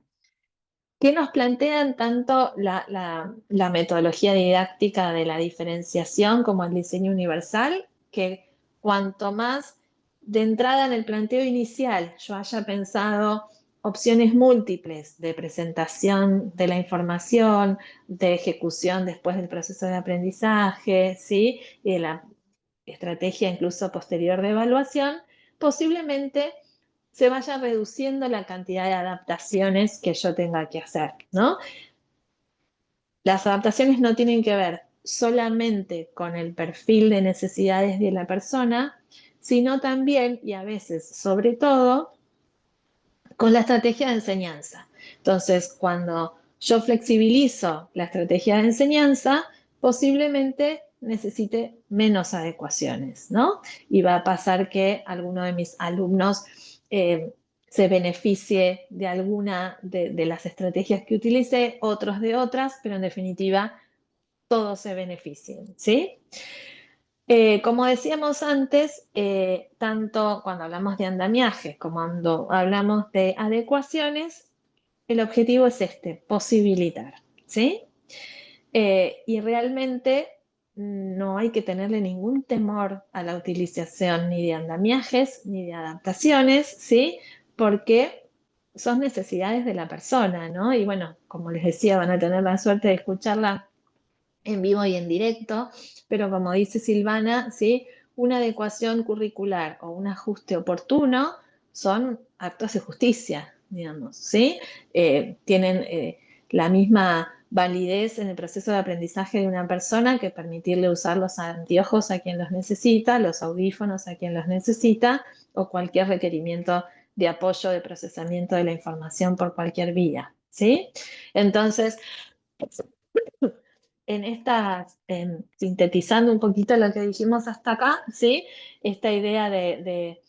que nos plantean tanto la metodología didáctica de la diferenciación como el diseño universal, que cuanto más de entrada en el planteo inicial yo haya pensado opciones múltiples de presentación de la información, de ejecución después del proceso de aprendizaje, ¿sí? Y de la estrategia incluso posterior de evaluación, posiblemente se vaya reduciendo la cantidad de adaptaciones que yo tenga que hacer, ¿no? Las adaptaciones no tienen que ver solamente con el perfil de necesidades de la persona, sino también, y a veces sobre todo, con la estrategia de enseñanza. Entonces, cuando yo flexibilizo la estrategia de enseñanza, posiblemente necesite menos adecuaciones, ¿no? Y va a pasar que alguno de mis alumnos se beneficie de alguna de las estrategias que utilicé, otros de otras, pero en definitiva todos se beneficien, ¿sí? Como decíamos antes, tanto cuando hablamos de andamiajes como cuando hablamos de adecuaciones, el objetivo es posibilitar, ¿sí? Y realmente no hay que tenerle ningún temor a la utilización ni de andamiajes ni de adaptaciones, ¿sí? Porque son necesidades de la persona, ¿no? Y bueno, como les decía, van a tener la suerte de escucharla en vivo y en directo, pero como dice Silvana, ¿sí? Una adecuación curricular o un ajuste oportuno son actos de justicia, digamos, ¿sí? Tienen la misma validez en el proceso de aprendizaje de una persona que permitirle usar los anteojos a quien los necesita, los audífonos a quien los necesita, o cualquier requerimiento de apoyo de procesamiento de la información por cualquier vía, ¿sí? Entonces, en estas, sintetizando un poquito lo que dijimos hasta acá, ¿sí? Esta idea de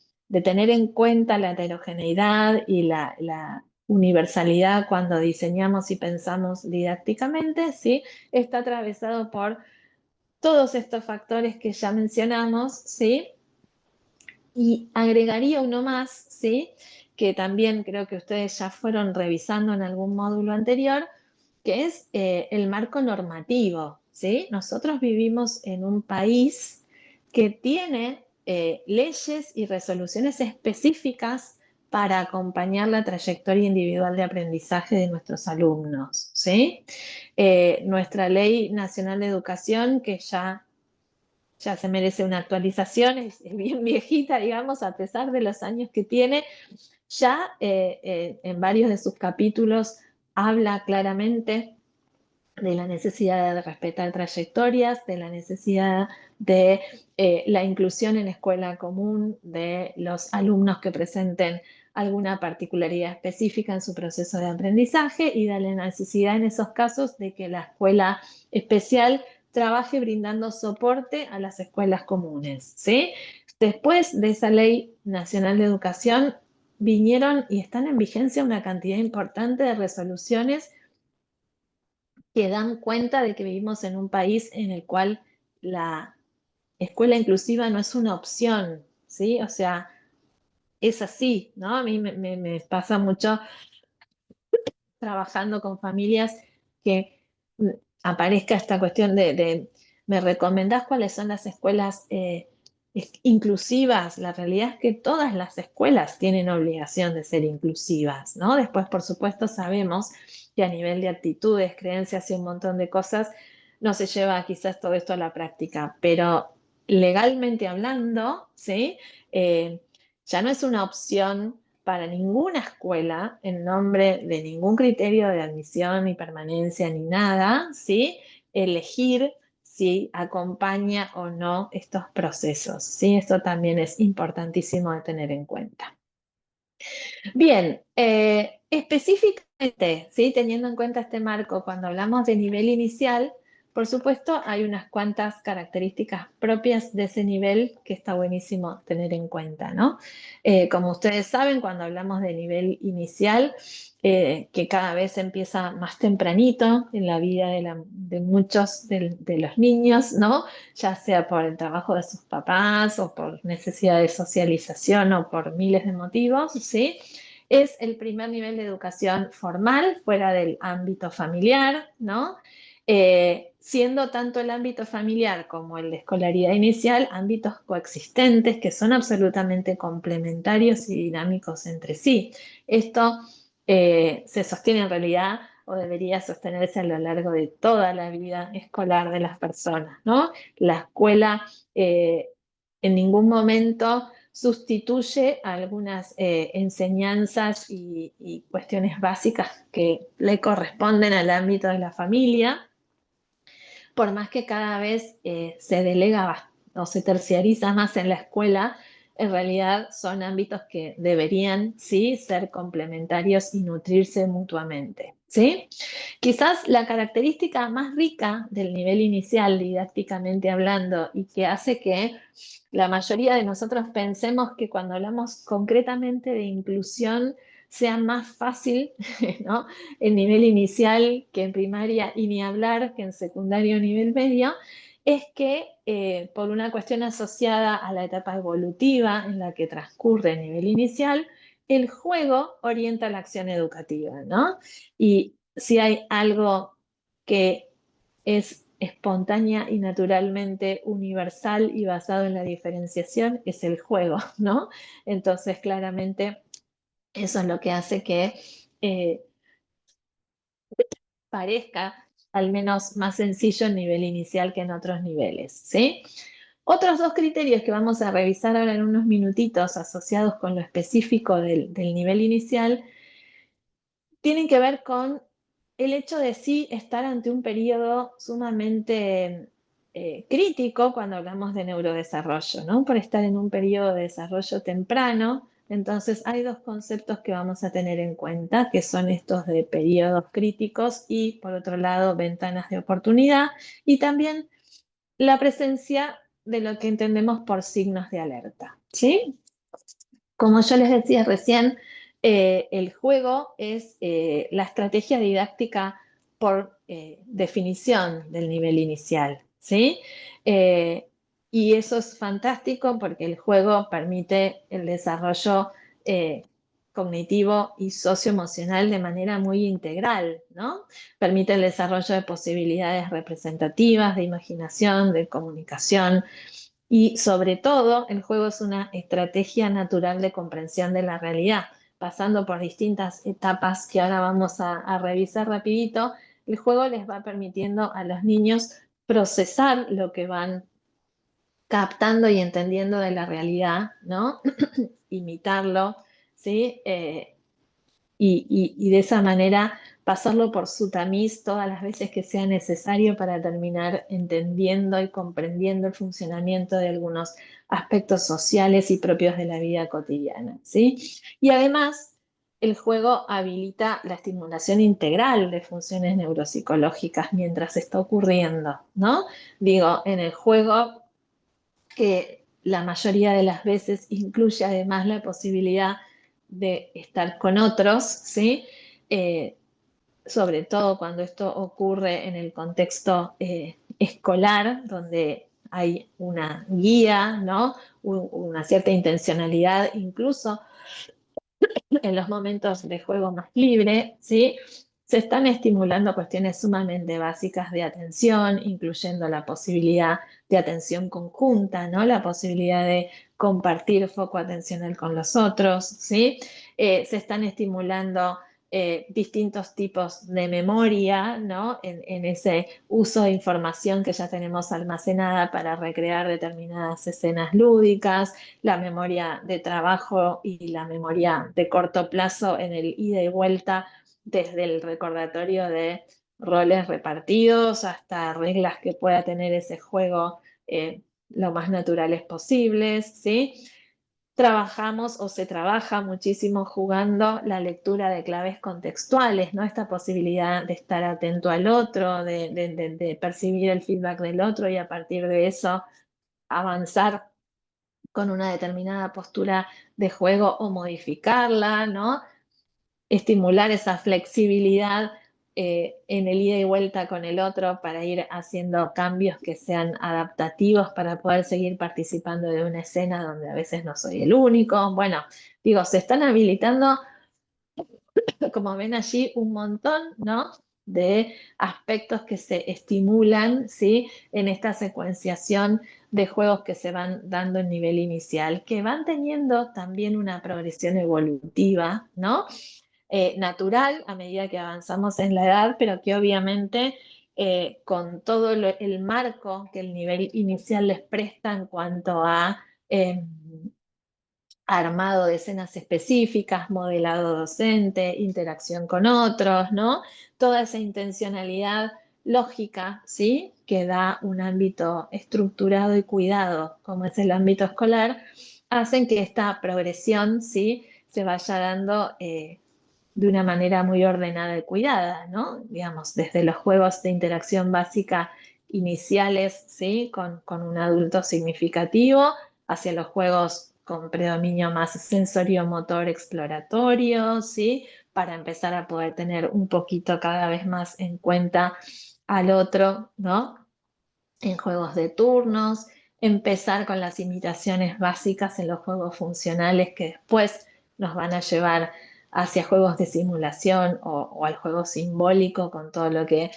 tener en cuenta la heterogeneidad y la universalidad cuando diseñamos y pensamos didácticamente, ¿sí? Está atravesado por todos estos factores que ya mencionamos, ¿sí? Y agregaría uno más, ¿sí? Que también creo que ustedes ya fueron revisando en algún módulo anterior, que es el marco normativo, ¿sí? Nosotros vivimos en un país que tiene leyes y resoluciones específicas para acompañar la trayectoria individual de aprendizaje de nuestros alumnos, ¿sí? Nuestra Ley Nacional de Educación, que ya se merece una actualización, es bien viejita, digamos, a pesar de los años que tiene, ya en varios de sus capítulos habla claramente de la necesidad de respetar trayectorias, de la necesidad de la inclusión en escuela común de los alumnos que presenten alguna particularidad específica en su proceso de aprendizaje y de la necesidad en esos casos de que la escuela especial trabaje brindando soporte a las escuelas comunes, ¿sí? Después de esa Ley Nacional de Educación vinieron y están en vigencia una cantidad importante de resoluciones que dan cuenta de que vivimos en un país en el cual la escuela inclusiva no es una opción, ¿sí? O sea, es así, ¿no? A mí me pasa mucho trabajando con familias que aparezca esta cuestión ¿me recomendás cuáles son las escuelas inclusivas? La realidad es que todas las escuelas tienen obligación de ser inclusivas, ¿no? Después, por supuesto, sabemos que a nivel de actitudes, creencias y un montón de cosas, no se lleva quizás todo esto a la práctica, pero legalmente hablando, ¿sí? Ya no es una opción para ninguna escuela, en nombre de ningún criterio de admisión ni permanencia ni nada, ¿sí? Elegir si acompaña o no estos procesos, ¿sí? Esto también es importantísimo de tener en cuenta. Bien, específicamente, ¿sí? Teniendo en cuenta este marco, cuando hablamos de nivel inicial, por supuesto, hay unas cuantas características propias de ese nivel que está buenísimo tener en cuenta, ¿no? Como ustedes saben, cuando hablamos de nivel inicial, que cada vez empieza más tempranito en la vida de muchos de los niños, ¿no? Ya sea por el trabajo de sus papás o por necesidad de socialización o por miles de motivos, ¿sí? Es el primer nivel de educación formal fuera del ámbito familiar, ¿no? Siendo tanto el ámbito familiar como el de escolaridad inicial ámbitos coexistentes que son absolutamente complementarios y dinámicos entre sí. Esto se sostiene en realidad o debería sostenerse a lo largo de toda la vida escolar de las personas, ¿no? La escuela en ningún momento sustituye algunas enseñanzas y cuestiones básicas que le corresponden al ámbito de la familia, por más que cada vez se delega o se terciariza más en la escuela, en realidad son ámbitos que deberían, sí, ser complementarios y nutrirse mutuamente, ¿sí? Quizás la característica más rica del nivel inicial, didácticamente hablando, y que hace que la mayoría de nosotros pensemos que cuando hablamos concretamente de inclusión sea más fácil, ¿no? El nivel inicial que en primaria y ni hablar que en secundario o nivel medio, es que por una cuestión asociada a la etapa evolutiva en la que transcurre el nivel inicial, el juego orienta la acción educativa, ¿no? Y si hay algo que es espontánea y naturalmente universal y basado en la diferenciación es el juego, ¿no? Entonces, claramente, eso es lo que hace que parezca al menos más sencillo en nivel inicial que en otros niveles, ¿sí? Otros dos criterios que vamos a revisar ahora en unos minutitos asociados con lo específico del nivel inicial tienen que ver con el hecho de sí estar ante un periodo sumamente crítico cuando hablamos de neurodesarrollo, ¿no? Por estar en un periodo de desarrollo temprano. Entonces hay dos conceptos que vamos a tener en cuenta, que son estos de periodos críticos y, por otro lado, ventanas de oportunidad, y también la presencia de lo que entendemos por signos de alerta, ¿sí? Como yo les decía recién, el juego es la estrategia didáctica por definición del nivel inicial, ¿sí? Y eso es fantástico porque el juego permite el desarrollo cognitivo y socioemocional de manera muy integral, ¿no? Permite el desarrollo de posibilidades representativas, de imaginación, de comunicación, y sobre todo, el juego es una estrategia natural de comprensión de la realidad, pasando por distintas etapas que ahora vamos a revisar rapidito. El juego les va permitiendo a los niños procesar lo que van captando y entendiendo de la realidad, ¿no? Imitarlo, ¿sí? Y de esa manera pasarlo por su tamiz todas las veces que sea necesario para terminar entendiendo y comprendiendo el funcionamiento de algunos aspectos sociales y propios de la vida cotidiana, ¿sí? Y además, el juego habilita la estimulación integral de funciones neuropsicológicas mientras está ocurriendo, ¿no? Digo, en el juego que la mayoría de las veces incluye además la posibilidad de estar con otros, ¿sí? Sobre todo cuando esto ocurre en el contexto escolar, donde hay una guía, ¿no? Una cierta intencionalidad, incluso en los momentos de juego más libre, ¿sí? Se están estimulando cuestiones sumamente básicas de atención, incluyendo la posibilidad de atención conjunta, ¿no? La posibilidad de compartir foco atencional con los otros, ¿sí? Se están estimulando distintos tipos de memoria, ¿no? En ese uso de información que ya tenemos almacenada para recrear determinadas escenas lúdicas, la memoria de trabajo y la memoria de corto plazo en el ida y vuelta desde el recordatorio de roles repartidos hasta reglas que pueda tener ese juego lo más naturales posibles, ¿sí? Trabajamos o se trabaja muchísimo jugando la lectura de claves contextuales, ¿no? Esta posibilidad de estar atento al otro, de percibir el feedback del otro y a partir de eso avanzar con una determinada postura de juego o modificarla, ¿no? Estimular esa flexibilidad en el ida y vuelta con el otro para ir haciendo cambios que sean adaptativos para poder seguir participando de una escena donde a veces no soy el único. Bueno, digo, se están habilitando, como ven allí, un montón, ¿no? De aspectos que se estimulan, ¿sí? En esta secuenciación de juegos que se van dando en nivel inicial, que van teniendo también una progresión evolutiva, ¿no? Natural a medida que avanzamos en la edad, pero que obviamente con todo el marco que el nivel inicial les presta en cuanto a armado de escenas específicas, modelado docente, interacción con otros, ¿no? Toda esa intencionalidad lógica, ¿sí? Que da un ámbito estructurado y cuidado, como es el ámbito escolar, hacen que esta progresión, ¿sí? Se vaya dando de una manera muy ordenada y cuidada, ¿no? Digamos, desde los juegos de interacción básica iniciales, ¿sí? Con un adulto significativo, hacia los juegos con predominio más sensorio-motor exploratorio, ¿sí? Para empezar a poder tener un poquito cada vez más en cuenta al otro, ¿no? En juegos de turnos, empezar con las imitaciones básicas en los juegos funcionales que después nos van a llevar hacia juegos de simulación o al juego simbólico con todo lo que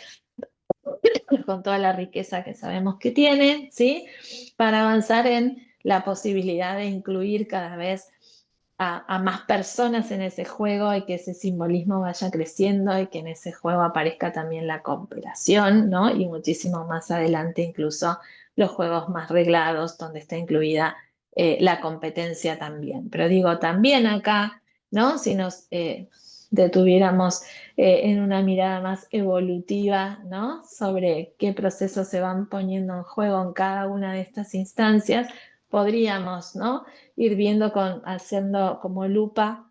con toda la riqueza que sabemos que tiene, ¿sí? Para avanzar en la posibilidad de incluir cada vez a más personas en ese juego y que ese simbolismo vaya creciendo y que en ese juego aparezca también la cooperación, ¿no? Y muchísimo más adelante incluso los juegos más reglados, donde está incluida la competencia también. Pero digo, también acá, ¿no? Si nos detuviéramos en una mirada más evolutiva, ¿no? Sobre qué procesos se van poniendo en juego en cada una de estas instancias, podríamos, ¿no? Ir viendo haciendo como lupa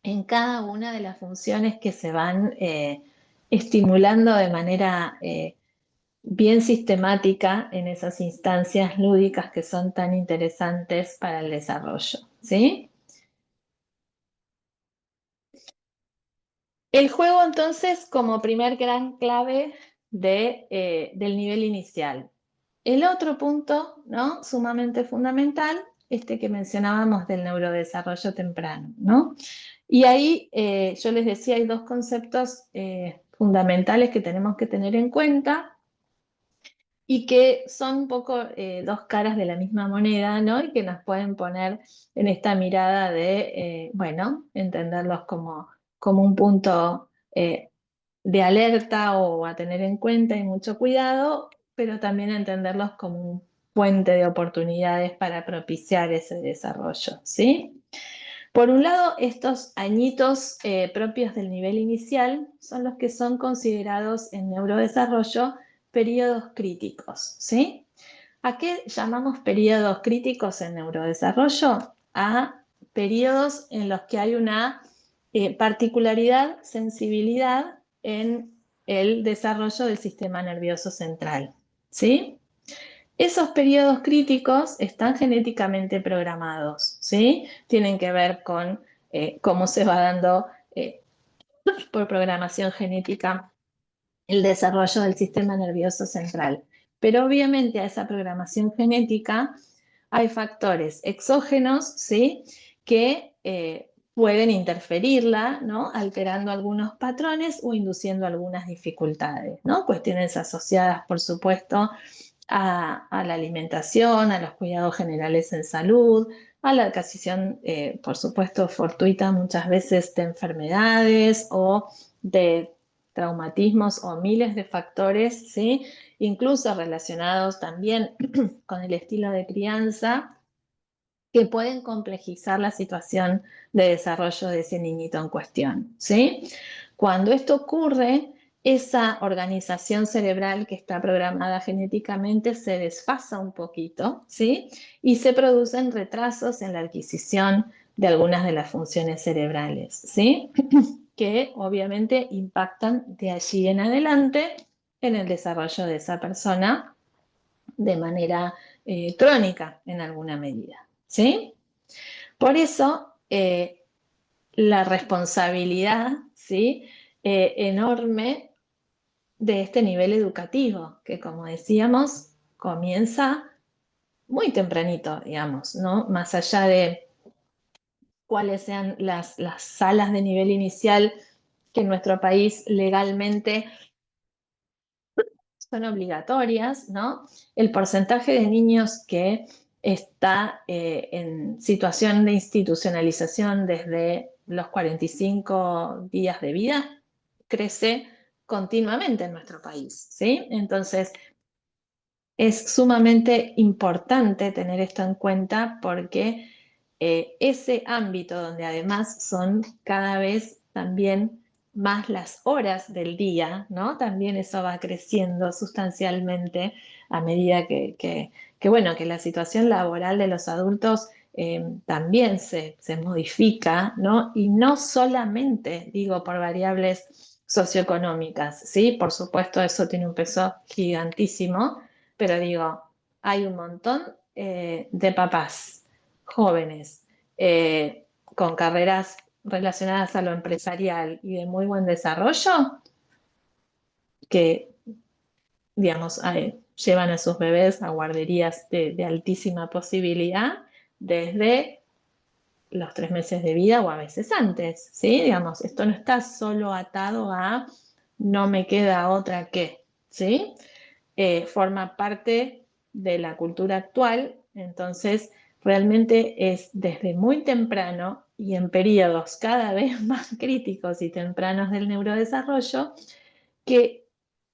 en cada una de las funciones que se van estimulando de manera bien sistemática en esas instancias lúdicas que son tan interesantes para el desarrollo, ¿sí? El juego entonces como primer gran clave del nivel inicial. El otro punto, ¿no? Sumamente fundamental, este que mencionábamos del neurodesarrollo temprano, ¿no? Y ahí yo les decía, hay dos conceptos fundamentales que tenemos que tener en cuenta y que son un poco dos caras de la misma moneda, ¿no? Y que nos pueden poner en esta mirada de, bueno, entenderlos como un punto de alerta o a tener en cuenta y mucho cuidado, pero también entenderlos como un puente de oportunidades para propiciar ese desarrollo, ¿sí? Por un lado, estos añitos propios del nivel inicial son los que son considerados en neurodesarrollo periodos críticos, ¿sí? ¿A qué llamamos periodos críticos en neurodesarrollo? A periodos en los que hay una particularidad, sensibilidad en el desarrollo del sistema nervioso central, ¿sí? Esos periodos críticos están genéticamente programados, ¿sí? Tienen que ver con cómo se va dando por programación genética el desarrollo del sistema nervioso central. Pero obviamente a esa programación genética hay factores exógenos, ¿sí? Que pueden interferirla, ¿no? Alterando algunos patrones o induciendo algunas dificultades, ¿no? Cuestiones asociadas, por supuesto, a la alimentación, a los cuidados generales en salud, a la adquisición, por supuesto, fortuita muchas veces de enfermedades o de traumatismos o miles de factores, ¿sí? Incluso relacionados también con el estilo de crianza, que pueden complejizar la situación de desarrollo de ese niñito en cuestión, ¿sí? Cuando esto ocurre, esa organización cerebral que está programada genéticamente se desfasa un poquito, ¿sí? Y se producen retrasos en la adquisición de algunas de las funciones cerebrales, ¿sí? Que obviamente impactan de allí en adelante en el desarrollo de esa persona de manera crónica en alguna medida, ¿sí? Por eso, la responsabilidad, ¿sí? Enorme de este nivel educativo, que como decíamos, comienza muy tempranito, digamos, ¿no? Más allá de cuáles sean las salas de nivel inicial que en nuestro país legalmente son obligatorias, ¿no? El porcentaje de niños que está en situación de institucionalización desde los 45 días de vida crece continuamente en nuestro país, ¿sí? Entonces, es sumamente importante tener esto en cuenta porque ese ámbito donde además son cada vez también más las horas del día, ¿no? También eso va creciendo sustancialmente a medida bueno, que la situación laboral de los adultos también se modifica, ¿no? Y no solamente, digo, por variables socioeconómicas, ¿sí? Por supuesto, eso tiene un peso gigantísimo, pero digo, hay un montón de papás jóvenes con carreras relacionadas a lo empresarial y de muy buen desarrollo que, digamos, llevan a sus bebés a guarderías de altísima posibilidad desde los 3 meses de vida o a veces antes, ¿sí? Digamos, esto no está solo atado a no me queda otra que, ¿sí? Forma parte de la cultura actual, entonces realmente es desde muy temprano y en periodos cada vez más críticos y tempranos del neurodesarrollo, que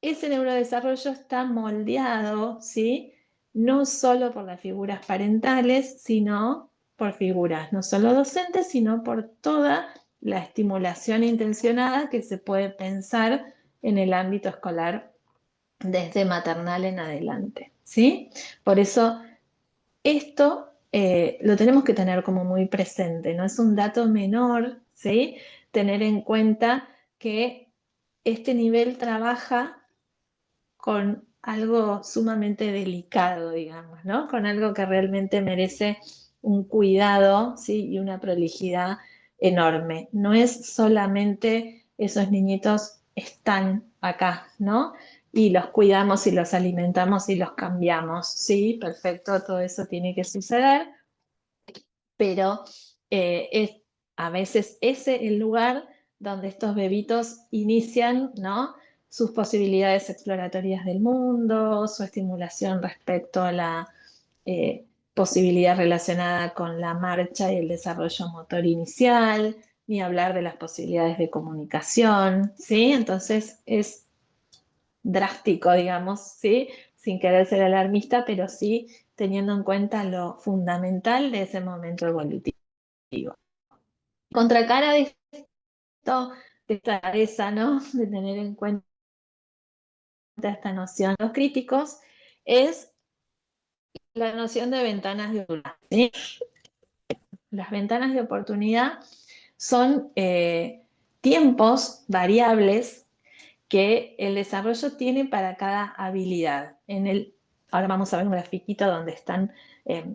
ese neurodesarrollo está moldeado, ¿sí? No solo por las figuras parentales, sino por figuras no solo docentes, sino por toda la estimulación intencionada que se puede pensar en el ámbito escolar desde maternal en adelante, ¿sí? Por eso esto lo tenemos que tener como muy presente, no es un dato menor, ¿sí? Tener en cuenta que este nivel trabaja con algo sumamente delicado, digamos, ¿no? Con algo que realmente merece un cuidado, ¿sí? Y una prolijidad enorme. No es solamente esos niñitos están acá, ¿no? Y los cuidamos y los alimentamos y los cambiamos. Sí, perfecto, todo eso tiene que suceder, pero es a veces ese el lugar donde estos bebitos inician, ¿no? Sus posibilidades exploratorias del mundo, su estimulación respecto a la posibilidad relacionada con la marcha y el desarrollo motor inicial, ni hablar de las posibilidades de comunicación, ¿sí? Entonces es drástico, digamos, ¿sí? Sin querer ser alarmista, pero sí teniendo en cuenta lo fundamental de ese momento evolutivo. Contracara de esto, de esta cabeza, ¿no? De tener en cuenta esta noción. Los críticos es la noción de ventanas de oportunidad, ¿sí? Las ventanas de oportunidad son tiempos variables que el desarrollo tiene para cada habilidad. Ahora vamos a ver un grafiquito donde están eh,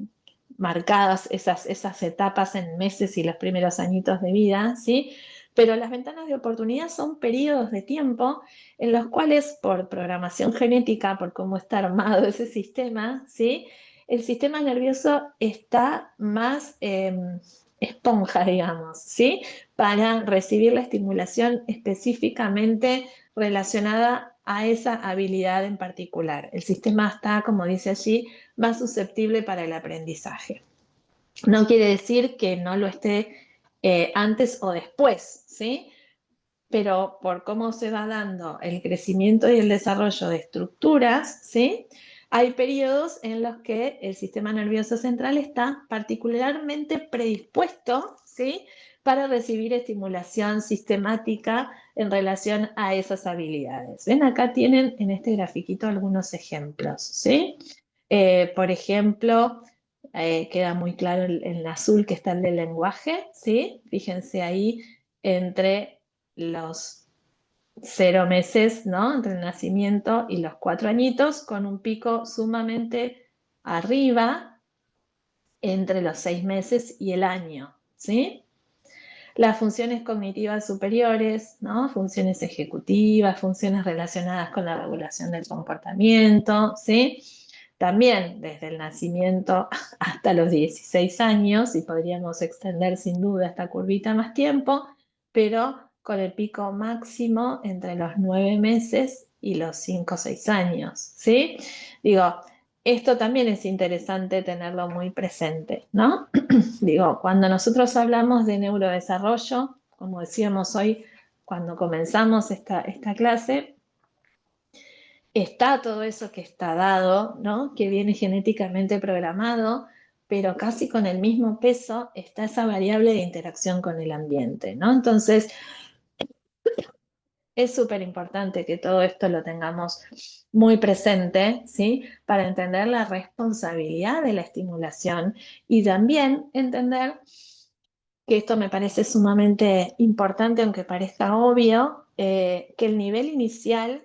marcadas esas etapas en meses y los primeros añitos de vida, ¿sí? Pero las ventanas de oportunidad son periodos de tiempo en los cuales, por programación genética, por cómo está armado ese sistema, ¿sí? El sistema nervioso está más esponja, digamos, ¿sí? Para recibir la estimulación específicamente relacionada a esa habilidad en particular. El sistema está, como dice allí, más susceptible para el aprendizaje. No quiere decir que no lo esté antes o después, ¿sí? Pero por cómo se va dando el crecimiento y el desarrollo de estructuras, ¿sí? Hay periodos en los que el sistema nervioso central está particularmente predispuesto, ¿sí? Para recibir estimulación sistemática en relación a esas habilidades. ¿Ven? Acá tienen en este grafiquito algunos ejemplos, ¿sí? Por ejemplo, queda muy claro en azul que está el del lenguaje, ¿sí? Fíjense ahí entre los 0 meses, ¿no? Entre el nacimiento y los 4 añitos, con un pico sumamente arriba entre los 6 meses y el año, ¿sí? Las funciones cognitivas superiores, ¿no? Funciones ejecutivas, funciones relacionadas con la regulación del comportamiento, ¿sí? También desde el nacimiento hasta los 16 años, y podríamos extender sin duda esta curvita más tiempo, pero con el pico máximo entre los 9 meses y los 5 o 6 años, ¿sí? Digo, esto también es interesante tenerlo muy presente, ¿no? Digo, cuando nosotros hablamos de neurodesarrollo, como decíamos hoy cuando comenzamos esta clase, está todo eso que está dado, ¿no? Que viene genéticamente programado, pero casi con el mismo peso está esa variable de interacción con el ambiente, ¿no? Entonces, es súper importante que todo esto lo tengamos muy presente, ¿sí? Para entender la responsabilidad de la estimulación y también entender que esto me parece sumamente importante, aunque parezca obvio, que el nivel inicial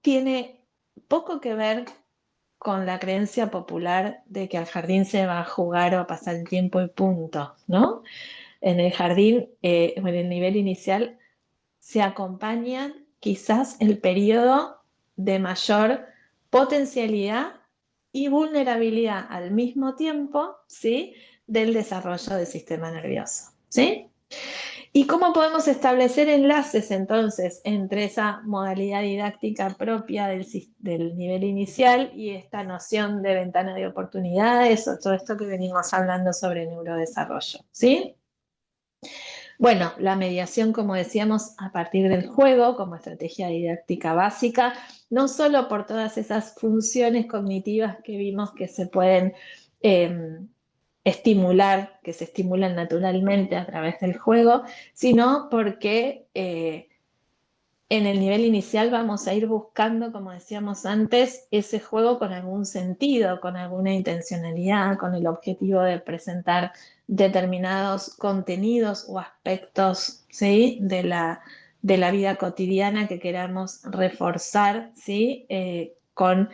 tiene poco que ver con la creencia popular de que al jardín se va a jugar o a pasar el tiempo y punto, ¿no? En el jardín, en el nivel inicial, se acompaña quizás el periodo de mayor potencialidad y vulnerabilidad al mismo tiempo, ¿sí? Del desarrollo del sistema nervioso, ¿sí? ¿Y cómo podemos establecer enlaces entonces entre esa modalidad didáctica propia del nivel inicial y esta noción de ventana de oportunidades o todo esto que venimos hablando sobre neurodesarrollo? ¿Sí? Bueno, la mediación, como decíamos, a partir del juego como estrategia didáctica básica, no solo por todas esas funciones cognitivas que vimos que se pueden estimular, que se estimulan naturalmente a través del juego, sino porque en el nivel inicial vamos a ir buscando, como decíamos antes, ese juego con algún sentido, con alguna intencionalidad, con el objetivo de presentar determinados contenidos o aspectos, ¿sí? de la vida cotidiana que queramos reforzar, ¿sí? Con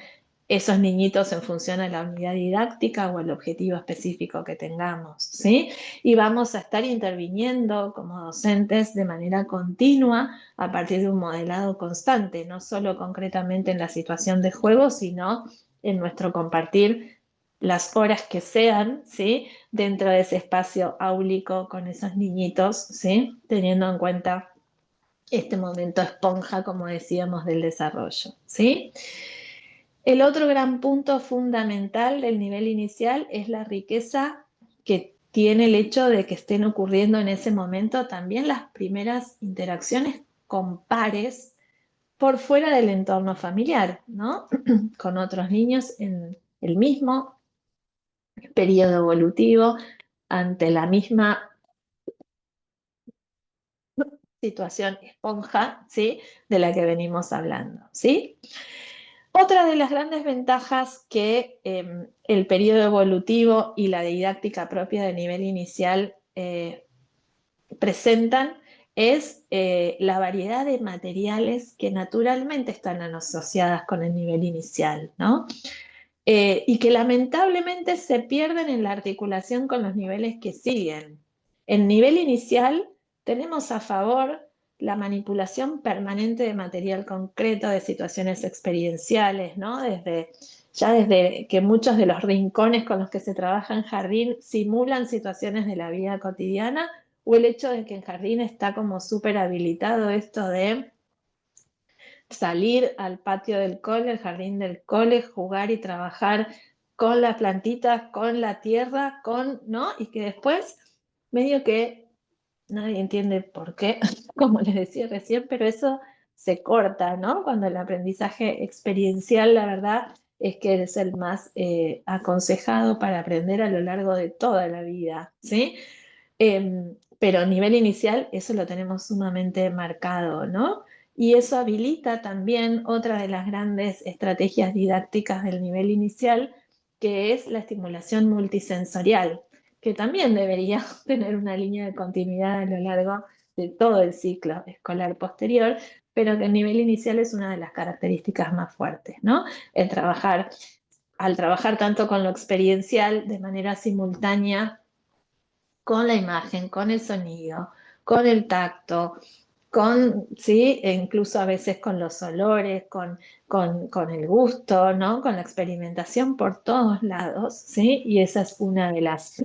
esos niñitos en función a la unidad didáctica o al objetivo específico que tengamos, ¿sí? Y vamos a estar interviniendo como docentes de manera continua a partir de un modelado constante, no solo concretamente en la situación de juego, sino en nuestro compartir las horas que sean, ¿sí? Dentro de ese espacio áulico con esos niñitos, ¿sí? Teniendo en cuenta este momento esponja, como decíamos, del desarrollo, ¿sí? El otro gran punto fundamental del nivel inicial es la riqueza que tiene el hecho de que estén ocurriendo en ese momento también las primeras interacciones con pares por fuera del entorno familiar, ¿no? Con otros niños en el mismo periodo evolutivo, ante la misma situación esponja, ¿sí? De la que venimos hablando, ¿sí? Otra de las grandes ventajas que el periodo evolutivo y la didáctica propia de nivel inicial presentan es la variedad de materiales que naturalmente están asociadas con el nivel inicial, ¿no? Y que lamentablemente se pierden en la articulación con los niveles que siguen. En nivel inicial tenemos a favor la manipulación permanente de material concreto, de situaciones experienciales, ¿no? Desde que muchos de los rincones con los que se trabaja en jardín simulan situaciones de la vida cotidiana, o el hecho de que en jardín está como súper habilitado esto de salir al patio del cole, al jardín del cole, jugar y trabajar con las plantitas, con la tierra, ¿no? Y que después, medio que nadie entiende por qué, como les decía recién, pero eso se corta, ¿no? Cuando el aprendizaje experiencial, la verdad, es que es el más aconsejado para aprender a lo largo de toda la vida, ¿sí? Pero a nivel inicial eso lo tenemos sumamente marcado, ¿no? Y eso habilita también otra de las grandes estrategias didácticas del nivel inicial, que es la estimulación multisensorial, que también debería tener una línea de continuidad a lo largo de todo el ciclo escolar posterior, pero que el nivel inicial es una de las características más fuertes, ¿no? Al trabajar tanto con lo experiencial de manera simultánea, con la imagen, con el sonido, con el tacto, sí, e incluso a veces con los olores, con el gusto, ¿no? Con la experimentación por todos lados, ¿sí? Y esa es una de las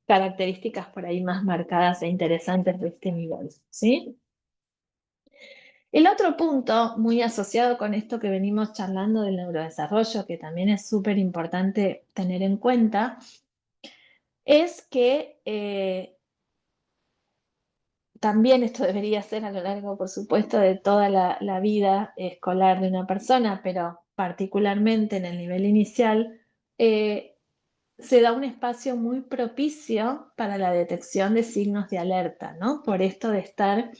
características por ahí más marcadas e interesantes de este nivel, ¿sí? El otro punto muy asociado con esto que venimos charlando del neurodesarrollo, que también es súper importante tener en cuenta, es que también esto debería ser a lo largo, por supuesto, de toda la vida escolar de una persona, pero particularmente en el nivel inicial, se da un espacio muy propicio para la detección de signos de alerta, ¿no? Por esto de estar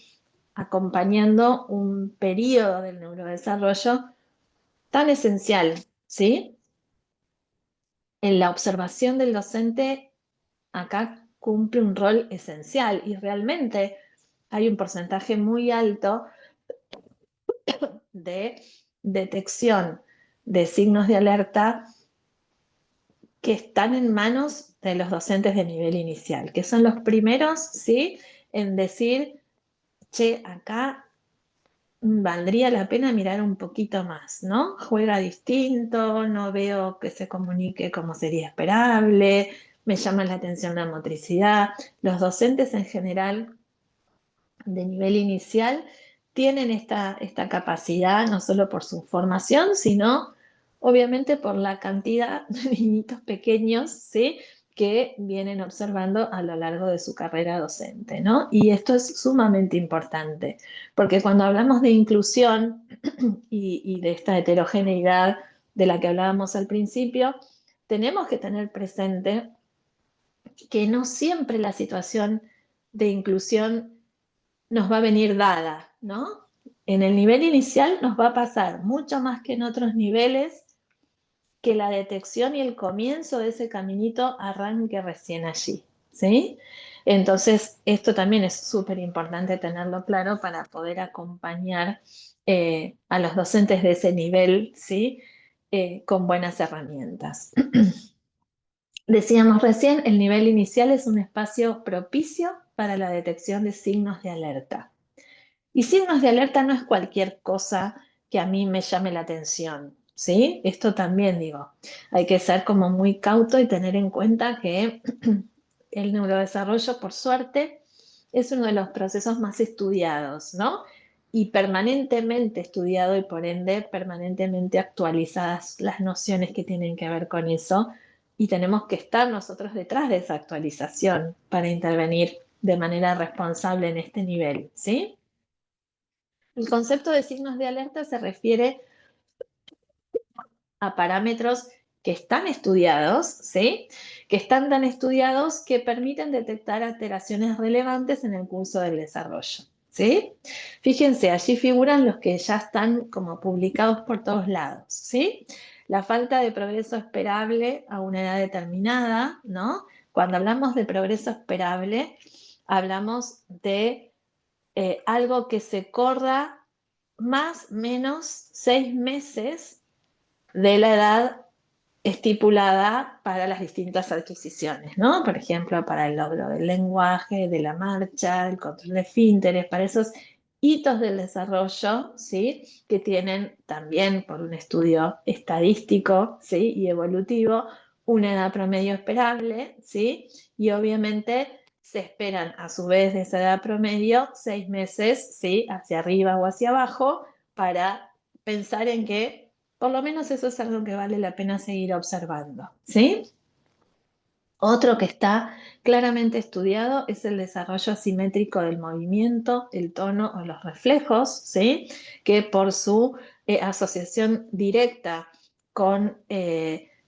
acompañando un periodo del neurodesarrollo tan esencial, ¿sí? En la observación del docente acá cumple un rol esencial y realmente hay un porcentaje muy alto de detección de signos de alerta que están en manos de los docentes de nivel inicial, que son los primeros, ¿sí?, en decir, che, acá valdría la pena mirar un poquito más, ¿no? Juega distinto, no veo que se comunique como sería esperable, me llama la atención la motricidad. Los docentes en general de nivel inicial tienen esta capacidad, no solo por su formación, sino obviamente por la cantidad de niñitos pequeños, ¿sí?, que vienen observando a lo largo de su carrera docente, ¿no? Y esto es sumamente importante, porque cuando hablamos de inclusión y de esta heterogeneidad de la que hablábamos al principio, tenemos que tener presente que no siempre la situación de inclusión nos va a venir dada, ¿no? En el nivel inicial nos va a pasar mucho más que en otros niveles que la detección y el comienzo de ese caminito arranque recién allí, ¿sí? Entonces, esto también es súper importante tenerlo claro para poder acompañar a los docentes de ese nivel, ¿sí? Con buenas herramientas. Decíamos recién, el nivel inicial es un espacio propicio para la detección de signos de alerta. Y signos de alerta no es cualquier cosa que a mí me llame la atención, ¿sí? Esto también digo, hay que ser como muy cauto y tener en cuenta que el neurodesarrollo, por suerte, es uno de los procesos más estudiados, ¿no? Y permanentemente estudiado y por ende permanentemente actualizadas las nociones que tienen que ver con eso. Y tenemos que estar nosotros detrás de esa actualización para intervenir de manera responsable en este nivel, ¿sí? El concepto de signos de alerta se refiere a parámetros que están estudiados, ¿sí? Que están tan estudiados que permiten detectar alteraciones relevantes en el curso del desarrollo, ¿sí? Fíjense, allí figuran los que ya están como publicados por todos lados, ¿sí? La falta de progreso esperable a una edad determinada, ¿no? Cuando hablamos de progreso esperable, hablamos de algo que se corra más o menos 6 meses de la edad estipulada para las distintas adquisiciones, ¿no? Por ejemplo, para el logro del lenguaje, de la marcha, el control de esfínteres, para esos hitos del desarrollo, ¿sí? Que tienen también, por un estudio estadístico, ¿sí?, y evolutivo, una edad promedio esperable, ¿sí? Y obviamente se esperan a su vez de esa edad promedio 6 meses, ¿sí?, hacia arriba o hacia abajo, para pensar en que por lo menos eso es algo que vale la pena seguir observando, ¿sí? Otro que está claramente estudiado es el desarrollo asimétrico del movimiento, el tono o los reflejos, ¿sí? Que por su asociación directa con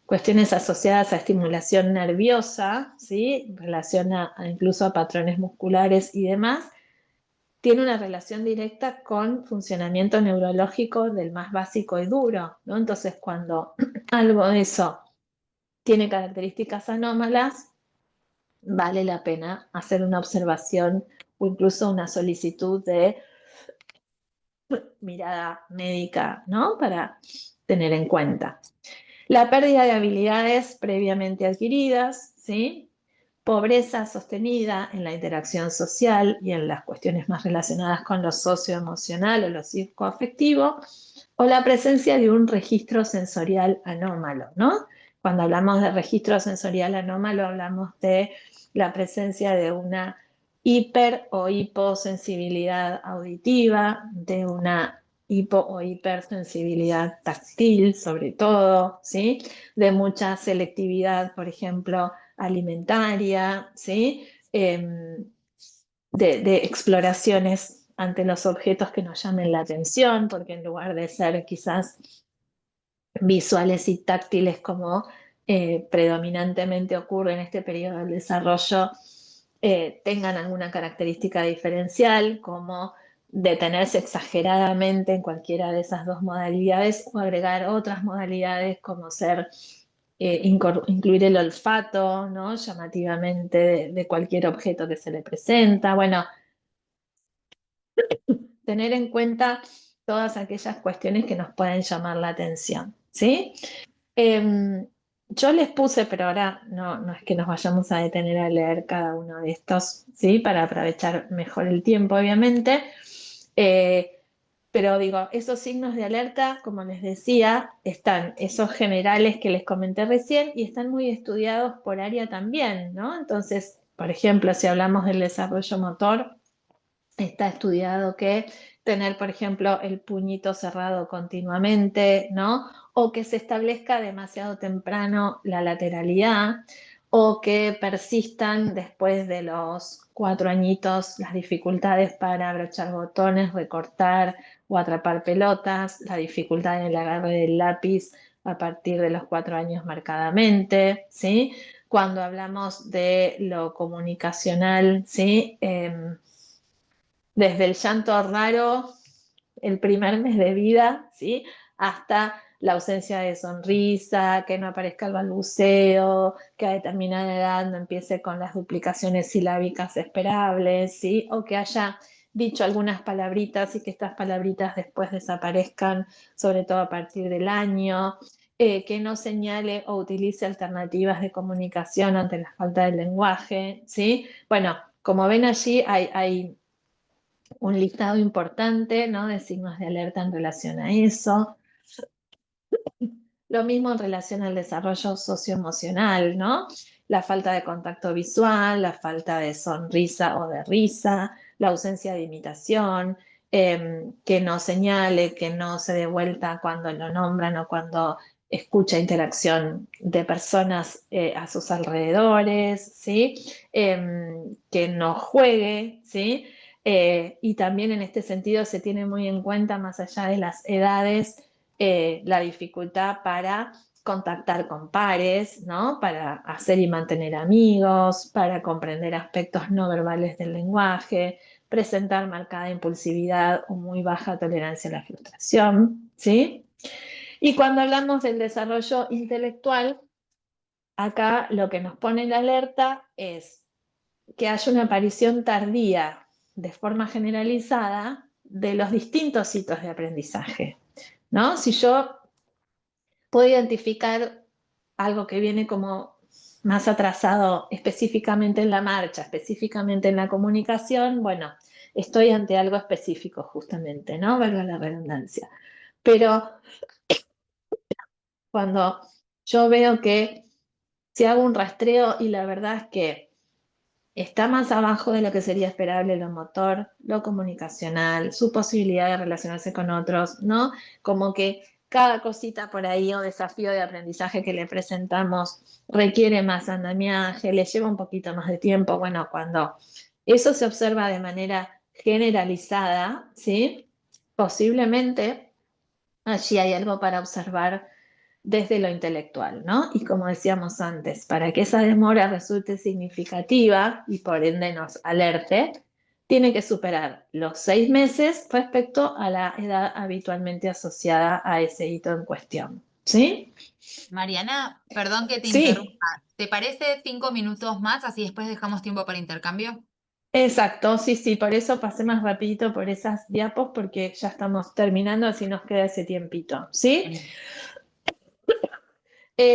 cuestiones asociadas a estimulación nerviosa, ¿sí?, en relación incluso a patrones musculares y demás, tiene una relación directa con funcionamiento neurológico del más básico y duro, ¿no? Entonces, cuando algo de eso tiene características anómalas, vale la pena hacer una observación o incluso una solicitud de mirada médica, ¿no?, para tener en cuenta. La pérdida de habilidades previamente adquiridas, ¿sí? Pobreza sostenida en la interacción social y en las cuestiones más relacionadas con lo socioemocional o lo psicoafectivo, o la presencia de un registro sensorial anómalo, ¿no? Cuando hablamos de registro sensorial anómalo, hablamos de la presencia de una hiper o hiposensibilidad auditiva, de una hipo o hipersensibilidad táctil, sobre todo, ¿sí?, de mucha selectividad, por ejemplo, alimentaria, ¿sí?, de exploraciones ante los objetos que nos llamen la atención, porque en lugar de ser quizás visuales y táctiles como predominantemente ocurre en este periodo del desarrollo, tengan alguna característica diferencial, como detenerse exageradamente en cualquiera de esas dos modalidades o agregar otras modalidades como ser incluir el olfato, ¿no?, llamativamente de cualquier objeto que se le presenta. Bueno, tener en cuenta todas aquellas cuestiones que nos pueden llamar la atención, ¿sí? Yo les puse, pero ahora no es que nos vayamos a detener a leer cada uno de estos, ¿sí?, para aprovechar mejor el tiempo, obviamente. Pero digo, esos signos de alerta, como les decía, están esos generales que les comenté recién y están muy estudiados por área también, ¿no? Entonces, por ejemplo, si hablamos del desarrollo motor, Está estudiado que tener, por ejemplo, el puñito cerrado continuamente, ¿no? O que se establezca demasiado temprano la lateralidad, o que persistan después de los 4 añitos las dificultades para abrochar botones, recortar o atrapar pelotas, la dificultad en el agarre del lápiz a partir de los 4 años marcadamente, ¿sí? Cuando hablamos de lo comunicacional, ¿sí? Desde el llanto raro el primer mes de vida, ¿sí? Hasta la ausencia de sonrisa, que no aparezca el balbuceo, que a determinada edad no empiece con las duplicaciones silábicas esperables, ¿sí? O que haya dicho algunas palabritas y que estas palabritas después desaparezcan, sobre todo a partir del año, que no señale o utilice alternativas de comunicación ante la falta de lenguaje, ¿sí? Bueno, como ven allí hay un listado importante, ¿no? De signos de alerta en relación a eso. Lo mismo en relación al desarrollo socioemocional, ¿no? La falta de contacto visual, la falta de sonrisa o de risa, la ausencia de imitación, que no señale, que no se dé vuelta cuando lo nombran o cuando escucha interacción de personas a sus alrededores, ¿sí? Que no juegue, ¿sí? Y también en este sentido se tiene muy en cuenta, más allá de las edades, la dificultad para contactar con pares, ¿no? Para hacer y mantener amigos, para comprender aspectos no verbales del lenguaje, presentar marcada impulsividad o muy baja tolerancia a la frustración, ¿sí? Y cuando hablamos del desarrollo intelectual, acá lo que nos pone en alerta es que haya una aparición tardía, de forma generalizada, de los distintos hitos de aprendizaje, ¿no? Si yo puedo identificar algo que viene como más atrasado específicamente en la marcha, específicamente en la comunicación, bueno, estoy ante algo específico justamente, ¿no? Valga la redundancia. Pero cuando yo veo que si hago un rastreo y la verdad es que está más abajo de lo que sería esperable lo motor, lo comunicacional, su posibilidad de relacionarse con otros, ¿no? Como que cada cosita por ahí o desafío de aprendizaje que le presentamos requiere más andamiaje, le lleva un poquito más de tiempo. Bueno, cuando eso se observa de manera generalizada, ¿sí? Posiblemente allí hay algo para observar desde lo intelectual, ¿no? Y como decíamos antes, para que esa demora resulte significativa y por ende nos alerte, tiene que superar los 6 meses respecto a la edad habitualmente asociada a ese hito en cuestión, ¿sí? Mariana, perdón que te Sí, interrumpa. ¿Te parece 5 minutos más? Así después dejamos tiempo para intercambio. exacto, sí, sí, por eso pasé más rapidito por esas diapos porque ya estamos terminando, así nos queda ese tiempito, ¿sí? Genial.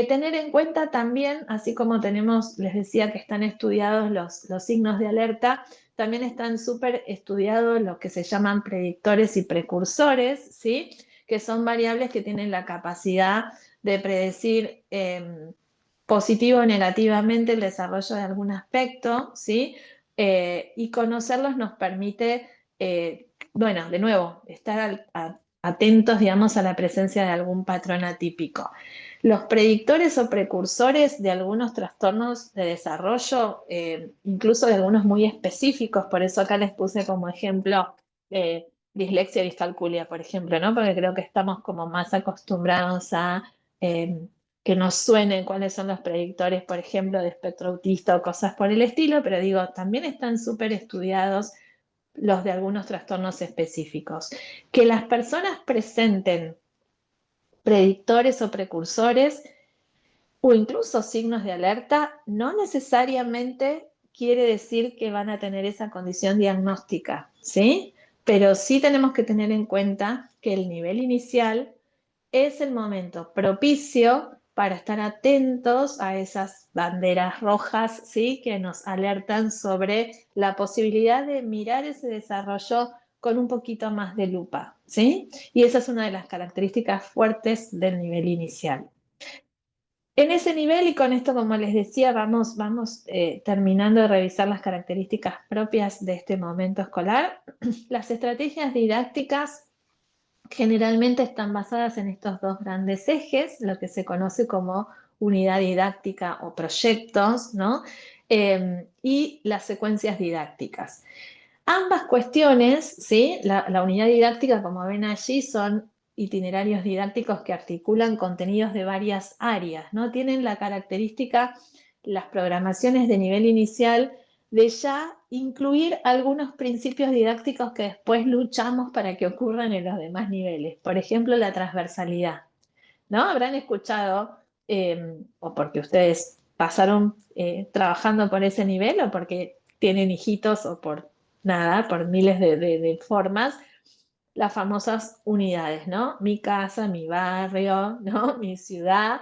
Tener en cuenta también, así como tenemos, les decía que están estudiados los signos de alerta, también están súper estudiados los que se llaman predictores y precursores, ¿sí? Que son variables que tienen la capacidad de predecir positivo o negativamente el desarrollo de algún aspecto, ¿sí? Y conocerlos nos permite, bueno, de nuevo, estar atentos, digamos, a la presencia de algún patrón atípico. Los predictores o precursores de algunos trastornos de desarrollo, incluso de algunos muy específicos, por eso acá les puse como ejemplo dislexia y discalculia, por ejemplo, ¿no? Porque creo que estamos como más acostumbrados a que nos suenen cuáles son los predictores, por ejemplo, de espectro autista o cosas por el estilo, pero digo, también están súper estudiados los de algunos trastornos específicos. Que las personas presenten predictores o precursores o incluso signos de alerta, no necesariamente quiere decir que van a tener esa condición diagnóstica, ¿sí? Pero sí tenemos que tener en cuenta que el nivel inicial es el momento propicio para estar atentos a esas banderas rojas, ¿sí? Que nos alertan sobre la posibilidad de mirar ese desarrollo con un poquito más de lupa, ¿sí? Y esa es una de las características fuertes del nivel inicial. En ese nivel, y con esto, como les decía, vamos terminando de revisar las características propias de este momento escolar. Las estrategias didácticas generalmente están basadas en estos dos grandes ejes, lo que se conoce como unidad didáctica o proyectos, ¿no? Y las secuencias didácticas. Ambas cuestiones, ¿sí? La unidad didáctica, como ven allí, son itinerarios didácticos que articulan contenidos de varias áreas, ¿no? Tienen la característica, las programaciones de nivel inicial, de ya incluir algunos principios didácticos que después luchamos para que ocurran en los demás niveles. Por ejemplo, la transversalidad, ¿no? Habrán escuchado, o porque ustedes pasaron trabajando por ese nivel, o porque tienen hijitos, o por nada, por miles de formas, las famosas unidades, ¿no? Mi casa, mi barrio, ¿no? Mi ciudad.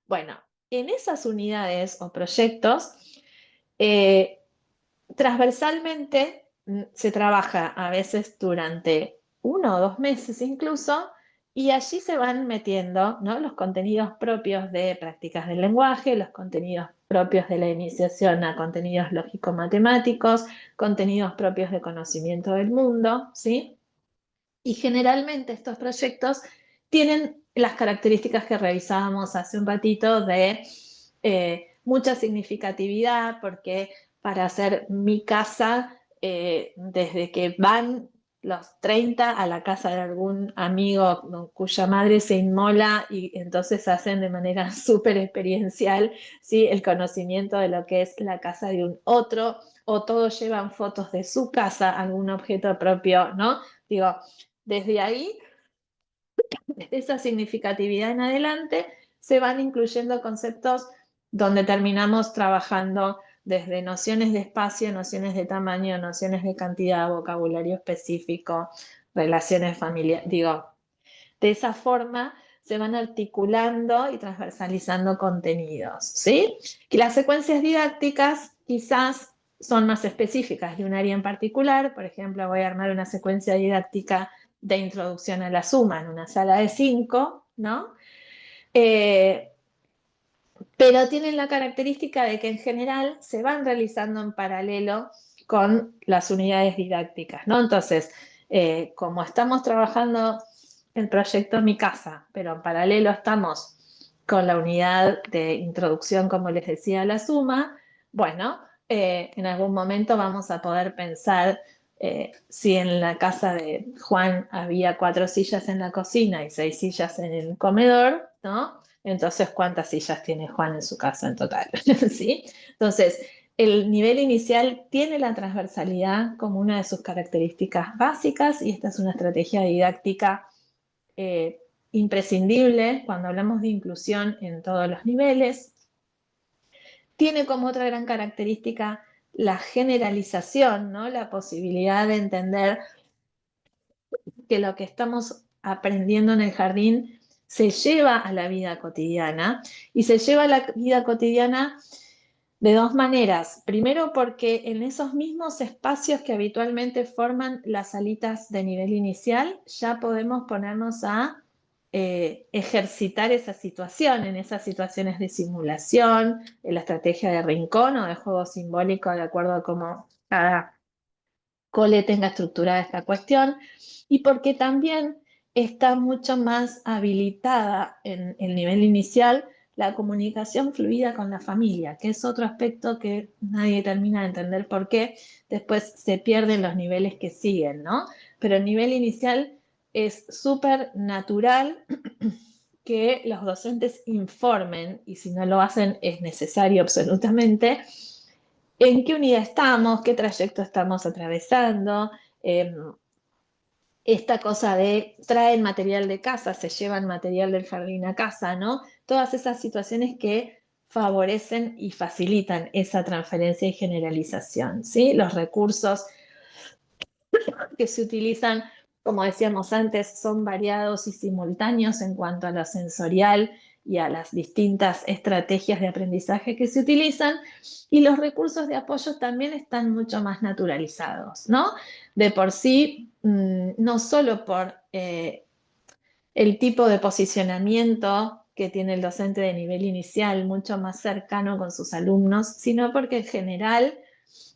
Bueno, en esas unidades o proyectos, eh, transversalmente se trabaja a veces durante 1 o 2 meses incluso, y allí se van metiendo, ¿no? Los contenidos propios de prácticas del lenguaje, los contenidos propios de la iniciación a contenidos lógico-matemáticos, contenidos propios de conocimiento del mundo, ¿sí? Y generalmente estos proyectos tienen las características que revisábamos hace un ratito de mucha significatividad, porque para hacer mi casa, desde que van los 30 a la casa de algún amigo cuya madre se inmola, y entonces hacen de manera súper experiencial, ¿sí? El conocimiento de lo que es la casa de un otro, o todos llevan fotos de su casa, algún objeto propio, ¿no? Digo, desde ahí, desde esa significatividad en adelante, se van incluyendo conceptos donde terminamos trabajando desde nociones de espacio, nociones de tamaño, nociones de cantidad, vocabulario específico, relaciones familiares. Digo, de esa forma se van articulando y transversalizando contenidos, ¿sí? Que las secuencias didácticas quizás son más específicas de un área en particular. Por ejemplo, voy a armar una secuencia didáctica de introducción a la suma en una sala de 5, ¿no? Eh, pero tienen la característica de que en general se van realizando en paralelo con las unidades didácticas, ¿no? Entonces, como estamos trabajando el proyecto Mi Casa, pero en paralelo estamos con la unidad de introducción, como les decía, a la suma, bueno, en algún momento vamos a poder pensar si en la casa de Juan había 4 sillas en la cocina y 6 sillas en el comedor, ¿no? Entonces, ¿cuántas sillas tiene Juan en su casa en total? ¿Sí? Entonces, el nivel inicial tiene la transversalidad como una de sus características básicas, y esta es una estrategia didáctica imprescindible cuando hablamos de inclusión en todos los niveles. Tiene como otra gran característica la generalización, ¿no? La posibilidad de entender que lo que estamos aprendiendo en el jardín se lleva a la vida cotidiana, y se lleva a la vida cotidiana de dos maneras. Primero, porque en esos mismos espacios que habitualmente forman las salitas de nivel inicial, ya podemos ponernos a ejercitar esa situación, en esas situaciones de simulación, en la estrategia de rincón o de juego simbólico, de acuerdo a cómo cada cole tenga estructurada esta cuestión, y porque también está mucho más habilitada en el nivel inicial la comunicación fluida con la familia, que es otro aspecto que nadie termina de entender por qué después se pierden los niveles que siguen, ¿no? Pero el nivel inicial es súper natural que los docentes informen, y si no lo hacen es necesario absolutamente, en qué unidad estamos, qué trayecto estamos atravesando. Esta cosa de traen material de casa, se llevan material del jardín a casa, ¿no? Todas esas situaciones que favorecen y facilitan esa transferencia y generalización, ¿sí? Los recursos que se utilizan, como decíamos antes, son variados y simultáneos en cuanto a lo sensorial y a las distintas estrategias de aprendizaje que se utilizan, y los recursos de apoyo también están mucho más naturalizados, ¿no? De por sí, no solo por el tipo de posicionamiento que tiene el docente de nivel inicial, mucho más cercano con sus alumnos, sino porque en general,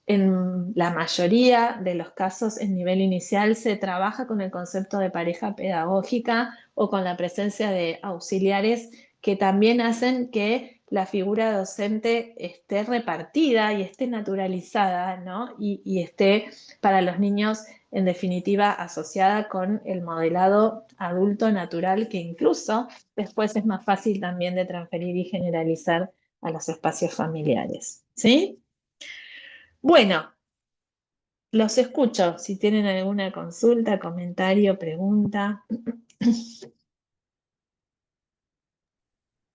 en la mayoría de los casos en nivel inicial se trabaja con el concepto de pareja pedagógica o con la presencia de auxiliares que también hacen que la figura docente esté repartida y esté naturalizada, ¿no? Y esté para los niños, en definitiva, asociada con el modelado adulto natural, que incluso después es más fácil también de transferir y generalizar a los espacios familiares, ¿sí? Bueno, los escucho. Si tienen alguna consulta, comentario, pregunta.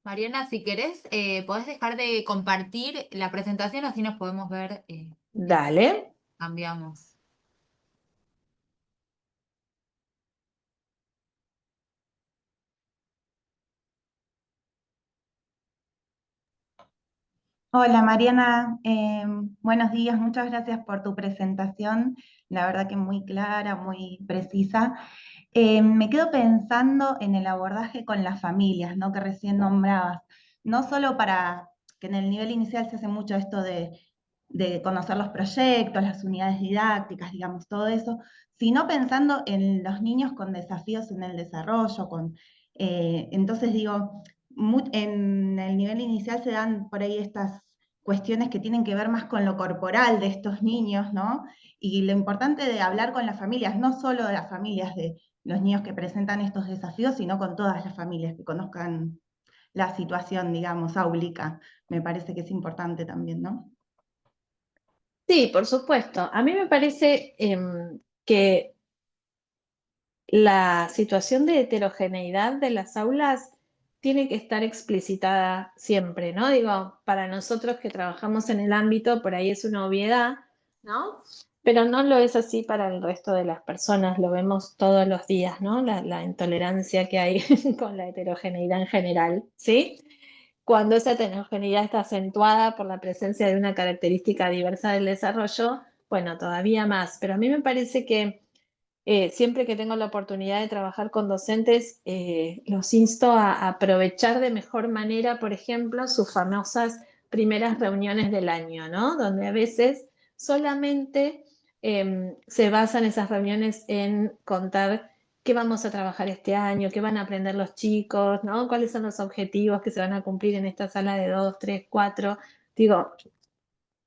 Mariana, si querés, podés dejar de compartir la presentación, así nos podemos ver mientras Dale. cambiamos. Hola Mariana, buenos días, muchas gracias por tu presentación, la verdad que muy clara, muy precisa. Me quedo pensando en el abordaje con las familias, ¿no? Que recién nombrabas, no solo para que en el nivel inicial se hace mucho esto de conocer los proyectos, las unidades didácticas, digamos, todo eso, sino pensando en los niños con desafíos en el desarrollo, entonces digo, en el nivel inicial se dan por ahí estas cuestiones que tienen que ver más con lo corporal de estos niños, ¿no? Y lo importante de hablar con las familias, no solo de las familias de los niños que presentan estos desafíos, sino con todas las familias que conozcan la situación, digamos, áulica. Me parece que es importante también, ¿no? Sí, por supuesto. A mí me parece que la situación de heterogeneidad de las aulas tiene que estar explicitada siempre, ¿no? Digo, para nosotros que trabajamos en el ámbito, por ahí es una obviedad, ¿no? Pero no lo es así para el resto de las personas, lo vemos todos los días, ¿no? La intolerancia que hay con la heterogeneidad en general, ¿sí? Cuando esa heterogeneidad está acentuada por la presencia de una característica diversa del desarrollo, bueno, todavía más. Pero a mí me parece que siempre que tengo la oportunidad de trabajar con docentes, los insto a aprovechar de mejor manera, por ejemplo, sus famosas primeras reuniones del año, ¿no? Donde a veces solamente se basan esas reuniones en contar qué vamos a trabajar este año, qué van a aprender los chicos, ¿no? Cuáles son los objetivos que se van a cumplir en esta sala de 2, 3, 4. Digo,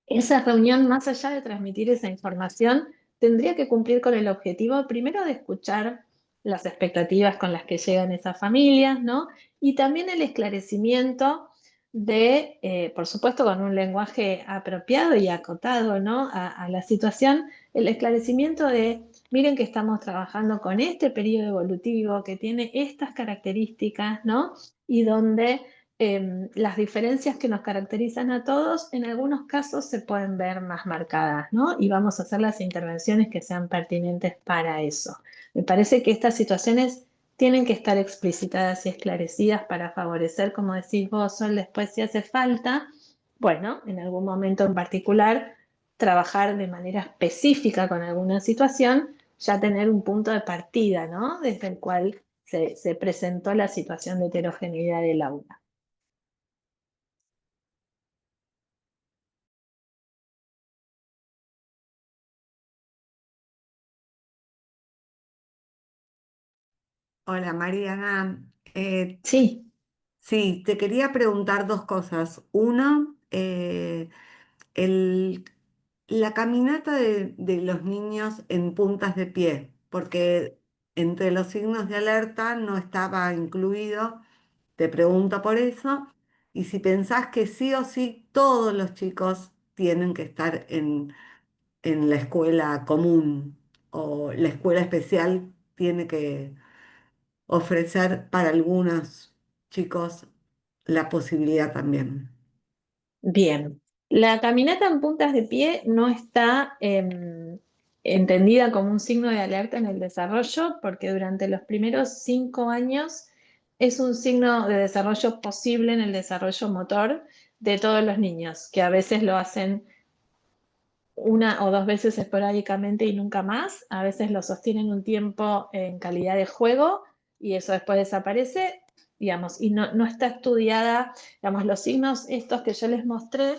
esa reunión, más allá de transmitir esa información, tendría que cumplir con el objetivo, primero, de escuchar las expectativas con las que llegan esas familias, ¿no? Y también el esclarecimiento de, por supuesto, con un lenguaje apropiado y acotado, ¿no? A la situación, el esclarecimiento de, miren que estamos trabajando con este periodo evolutivo que tiene estas características, ¿no? Y donde las diferencias que nos caracterizan a todos, en algunos casos se pueden ver más marcadas, ¿no? Y vamos a hacer las intervenciones que sean pertinentes para eso. Me parece que estas situaciones tienen que estar explicitadas y esclarecidas para favorecer, como decís vos, Sol, después si hace falta, bueno, en algún momento en particular, trabajar de manera específica con alguna situación, ya tener un punto de partida, ¿no? Desde el cual se presentó la situación de heterogeneidad del aula. Hola Mariana. Sí. Sí, te quería preguntar dos cosas. Una, el- la caminata de los niños en puntas de pie, porque entre los signos de alerta no estaba incluido. Te pregunto por eso. Y si pensás que sí o sí todos los chicos tienen que estar en la escuela común o la escuela especial tiene que ofrecer para algunos chicos la posibilidad también. Bien, la caminata en puntas de pie no está entendida como un signo de alerta en el desarrollo, porque durante los primeros 5 años es un signo de desarrollo posible en el desarrollo motor de todos los niños, que a veces lo hacen una o dos veces esporádicamente y nunca más, a veces lo sostienen un tiempo en calidad de juego y eso después desaparece, digamos, y no está estudiada, digamos, los signos estos que yo les mostré,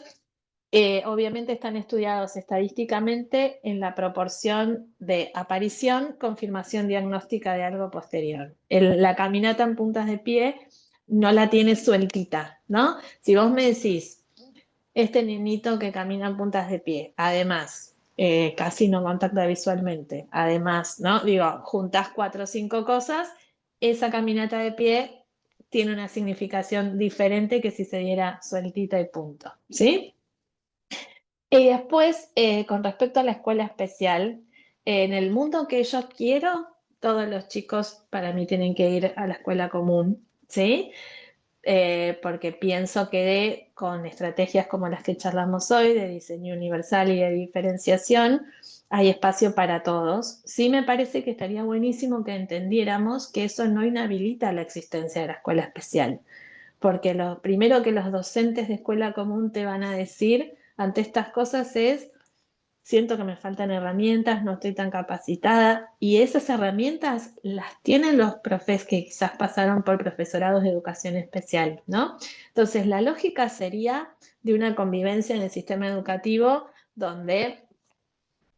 obviamente están estudiados estadísticamente en la proporción de aparición, confirmación diagnóstica de algo posterior. La caminata en puntas de pie no la tiene sueltita, ¿no? Si vos me decís, este niñito que camina en puntas de pie, además, casi no contacta visualmente, además, ¿no? Digo, juntás 4 o 5 cosas, esa caminata de pie tiene una significación diferente que si se diera sueltita y punto, ¿sí? Y después, con respecto a la escuela especial, en el mundo que yo quiero, todos los chicos para mí tienen que ir a la escuela común, ¿sí? Porque pienso que con estrategias como las que charlamos hoy, de diseño universal y de diferenciación, hay espacio para todos. Sí me parece que estaría buenísimo que entendiéramos que eso no inhabilita la existencia de la escuela especial, porque lo primero que los docentes de escuela común te van a decir ante estas cosas es: siento que me faltan herramientas, no estoy tan capacitada, y esas herramientas las tienen los profes que quizás pasaron por profesorados de educación especial, ¿no? Entonces, la lógica sería de una convivencia en el sistema educativo donde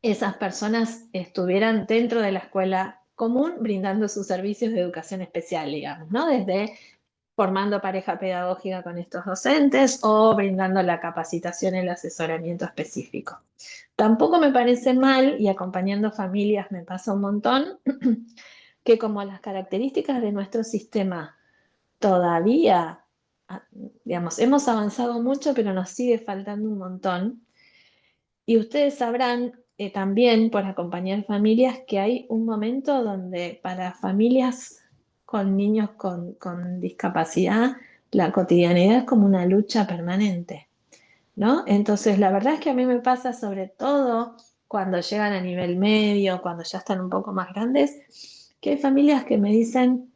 esas personas estuvieran dentro de la escuela común brindando sus servicios de educación especial, digamos, ¿no? Desde formando pareja pedagógica con estos docentes o brindando la capacitación y el asesoramiento específico. Tampoco me parece mal, y acompañando familias me pasa un montón, que como las características de nuestro sistema todavía, digamos, hemos avanzado mucho, pero nos sigue faltando un montón. Y ustedes sabrán también por acompañar familias que hay un momento donde para familias con niños con discapacidad, la cotidianidad es como una lucha permanente, ¿no? Entonces, la verdad es que a mí me pasa sobre todo cuando llegan a nivel medio, cuando ya están un poco más grandes, que hay familias que me dicen,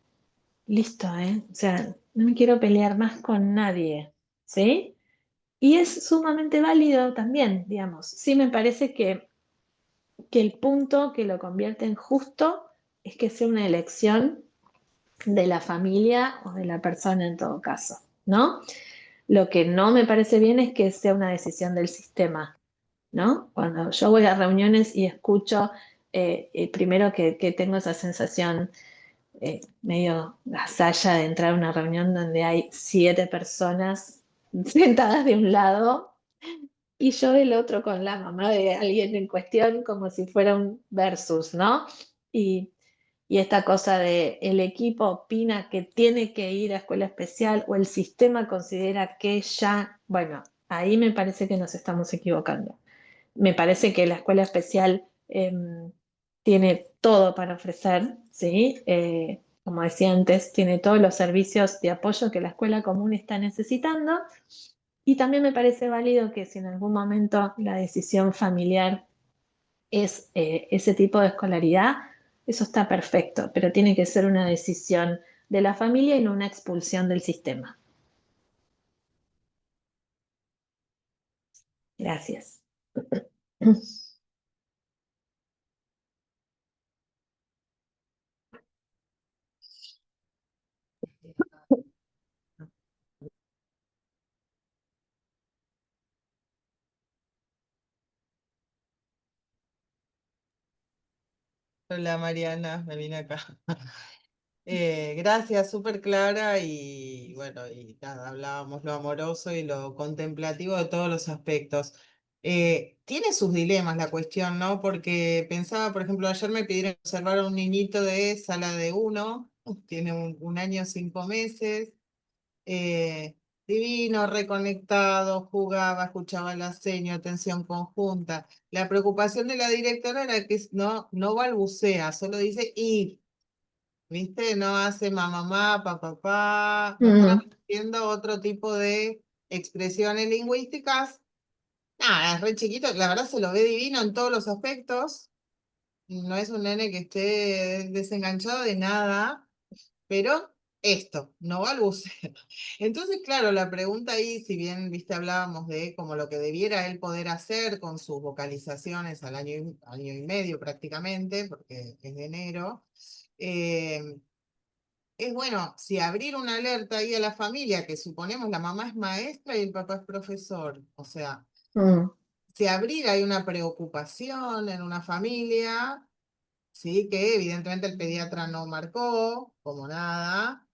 listo, ¿eh? O sea, no me quiero pelear más con nadie, ¿sí? Y es sumamente válido también, digamos. Sí me parece que el punto que lo convierte en justo es que sea una elección de la familia o de la persona en todo caso, ¿no? Lo que no me parece bien es que sea una decisión del sistema, ¿no? Cuando yo voy a reuniones y escucho, primero que tengo esa sensación medio gasalla de entrar a una reunión donde hay 7 personas sentadas de un lado y yo del otro con la mamá de alguien en cuestión como si fuera un versus, ¿no? Y, y esta cosa de el equipo opina que tiene que ir a escuela especial o el sistema considera que ya, bueno, ahí me parece que nos estamos equivocando. Me parece que la escuela especial tiene todo para ofrecer, ¿sí? Como decía antes, tiene todos los servicios de apoyo que la escuela común está necesitando. Y también me parece válido que si en algún momento la decisión familiar es ese tipo de escolaridad, eso está perfecto, pero tiene que ser una decisión de la familia y no una expulsión del sistema. Gracias. Hola Mariana, me vine acá. Gracias, súper clara y bueno, y nada, hablábamos lo amoroso y lo contemplativo de todos los aspectos. Tiene sus dilemas la cuestión, ¿no? Porque pensaba, por ejemplo, ayer me pidieron observar a un niñito de sala de 1, tiene un año 5 meses, eh, divino, reconectado, jugaba, escuchaba la seña, atención conjunta. La preocupación de la directora era que no balbucea, solo dice y. ¿Viste? No hace mamá, papá, no están Mm, haciendo otro tipo de expresiones lingüísticas. Nada, es re chiquito, la verdad se lo ve divino en todos los aspectos. No es un nene que esté desenganchado de nada, pero esto, no balbucea. Entonces, claro, la pregunta ahí, si bien, viste, hablábamos de como lo que debiera él poder hacer con sus vocalizaciones al año y medio prácticamente, porque es de enero. es bueno, si abrir una alerta ahí a la familia, que suponemos la mamá es maestra y el papá es profesor, o sea, Mm, si abrir hay una preocupación en una familia, sí, que evidentemente el pediatra no marcó como nada,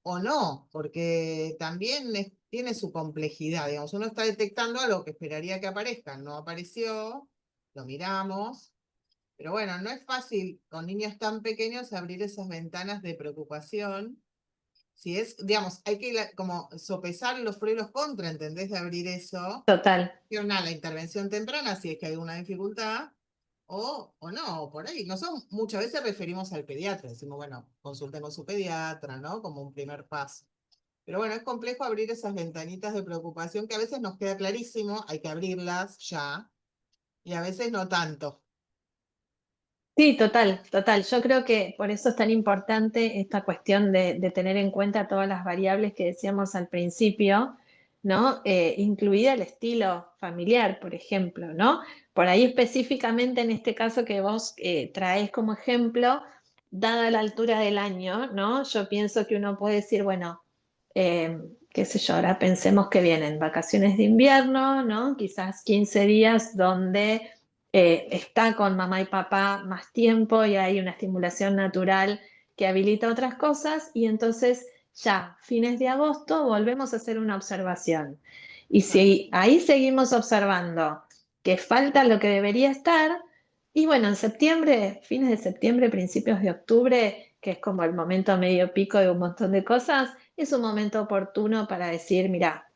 o no, porque también tiene su complejidad, digamos, uno está detectando algo que esperaría que aparezca, no apareció, lo miramos, pero bueno, no es fácil con niños tan pequeños abrir esas ventanas de preocupación. Si es, digamos, hay que como sopesar los pros y los contras, ¿entendés? De abrir eso. total. La intervención temprana, si es que hay alguna dificultad, o no, o por ahí. Nosotros muchas veces referimos al pediatra, decimos, bueno, consultemos a su pediatra, ¿no? Como un primer paso. Pero bueno, es complejo abrir esas ventanitas de preocupación que a veces nos queda clarísimo, hay que abrirlas ya, y a veces no tanto. Sí, total, total. Yo creo que por eso es tan importante esta cuestión de tener en cuenta todas las variables que decíamos al principio, ¿no? Incluida el estilo familiar, por ejemplo, ¿no? Por ahí específicamente en este caso que vos traés como ejemplo, dada la altura del año, ¿no? Yo pienso que uno puede decir, bueno, qué sé yo, ahora pensemos que vienen vacaciones de invierno, ¿no? Quizás 15 días donde está con mamá y papá más tiempo y hay una estimulación natural que habilita otras cosas y entonces ya, fines de agosto, volvemos a hacer una observación. Y si ahí seguimos observando que falta lo que debería estar, y bueno, en septiembre, fines de septiembre, principios de octubre, que es como el momento medio pico de un montón de cosas, es un momento oportuno para decir, mira,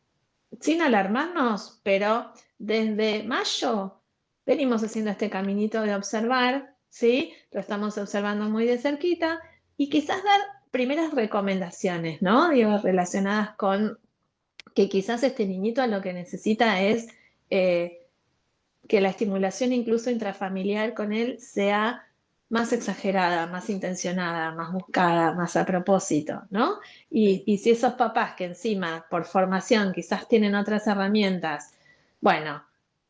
sin alarmarnos, pero desde mayo venimos haciendo este caminito de observar, ¿sí? Lo estamos observando muy de cerquita y quizás dar primeras recomendaciones, ¿no? Digo, relacionadas con que quizás este niñito lo que necesita es que la estimulación incluso intrafamiliar con él sea más exagerada, más intencionada, más buscada, más a propósito, ¿no? Sí. Y si esos papás que encima por formación quizás tienen otras herramientas, bueno,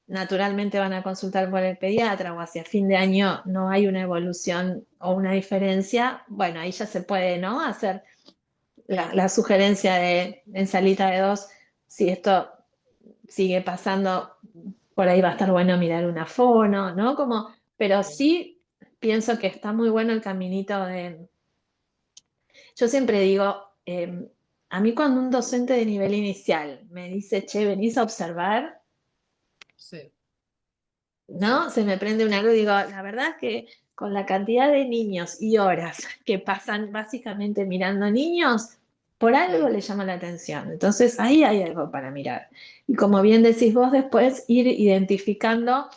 naturalmente van a consultar por el pediatra o hacia fin de año no hay una evolución o una diferencia, bueno, ahí ya se puede, ¿no? Hacer la sugerencia de en salita de dos, si esto sigue pasando, por ahí va a estar bueno mirar una fono, ¿no? Como, pero sí pienso que está muy bueno el caminito de... Yo siempre digo, a mí cuando un docente de nivel inicial me dice, che, venís a observar, Sí, ¿no? Se me prende una luz y digo, la verdad es que con la cantidad de niños y horas que pasan básicamente mirando niños, por algo sí. le llama la atención. Entonces ahí hay algo para mirar. Y como bien decís vos, después ir identificando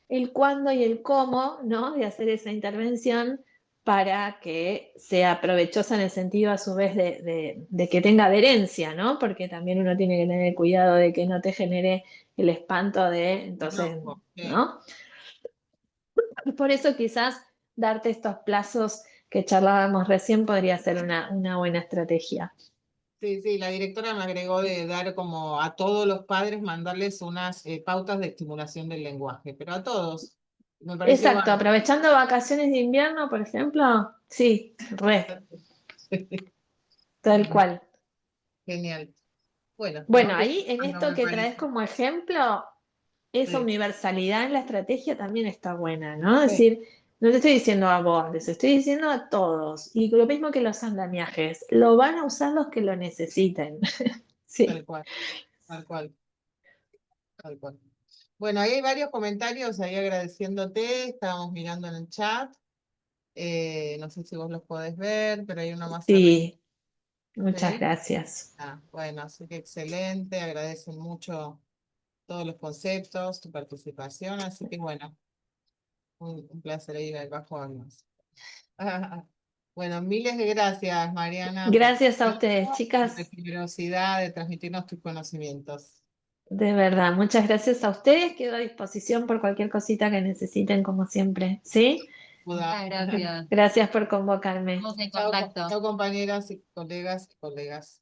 el cuándo y el cómo, ¿no? De hacer esa intervención para que sea provechosa en el sentido a su vez de que tenga adherencia, ¿no? Porque también uno tiene que tener cuidado de que no te genere el espanto de, entonces, Enojo, sí. ¿no? Y por eso quizás darte estos plazos que charlábamos recién podría ser una buena estrategia. Sí, sí, la directora me agregó de dar como a todos los padres, mandarles unas pautas de estimulación del lenguaje, pero a todos. Me pareció Exacto, bárbaro. aprovechando vacaciones de invierno, por ejemplo, sí, re, tal cual. Genial. Bueno, nos Bueno, vamos ahí en viendo, esto me que traes parece. como ejemplo, esa Sí, universalidad en la estrategia también está buena, ¿no? Es sí, decir, no te estoy diciendo a vos, les estoy diciendo a todos. Y lo mismo que los andamiajes, lo van a usar los que lo necesiten. Sí, tal cual, tal cual, tal cual. Bueno, ahí hay varios comentarios ahí agradeciéndote, estábamos mirando en el chat. No sé si vos los podés ver, pero hay uno más arriba. sí, muchas ¿Sí? gracias. Ah, bueno, así que excelente, agradecen mucho todos los conceptos, tu participación, así que bueno, un placer ir al Bajo Hornos. Bueno, miles de gracias, Mariana, por tu Gracias a ustedes, tiempo y tu chicas. generosidad de transmitirnos tus conocimientos. De verdad, muchas gracias a ustedes. Quedo a disposición por cualquier cosita que necesiten, como siempre. ¿Sí? Buda. Muchas gracias. Gracias por convocarme. Estamos en Chao, contacto. chao, compañeras y colegas y colegas.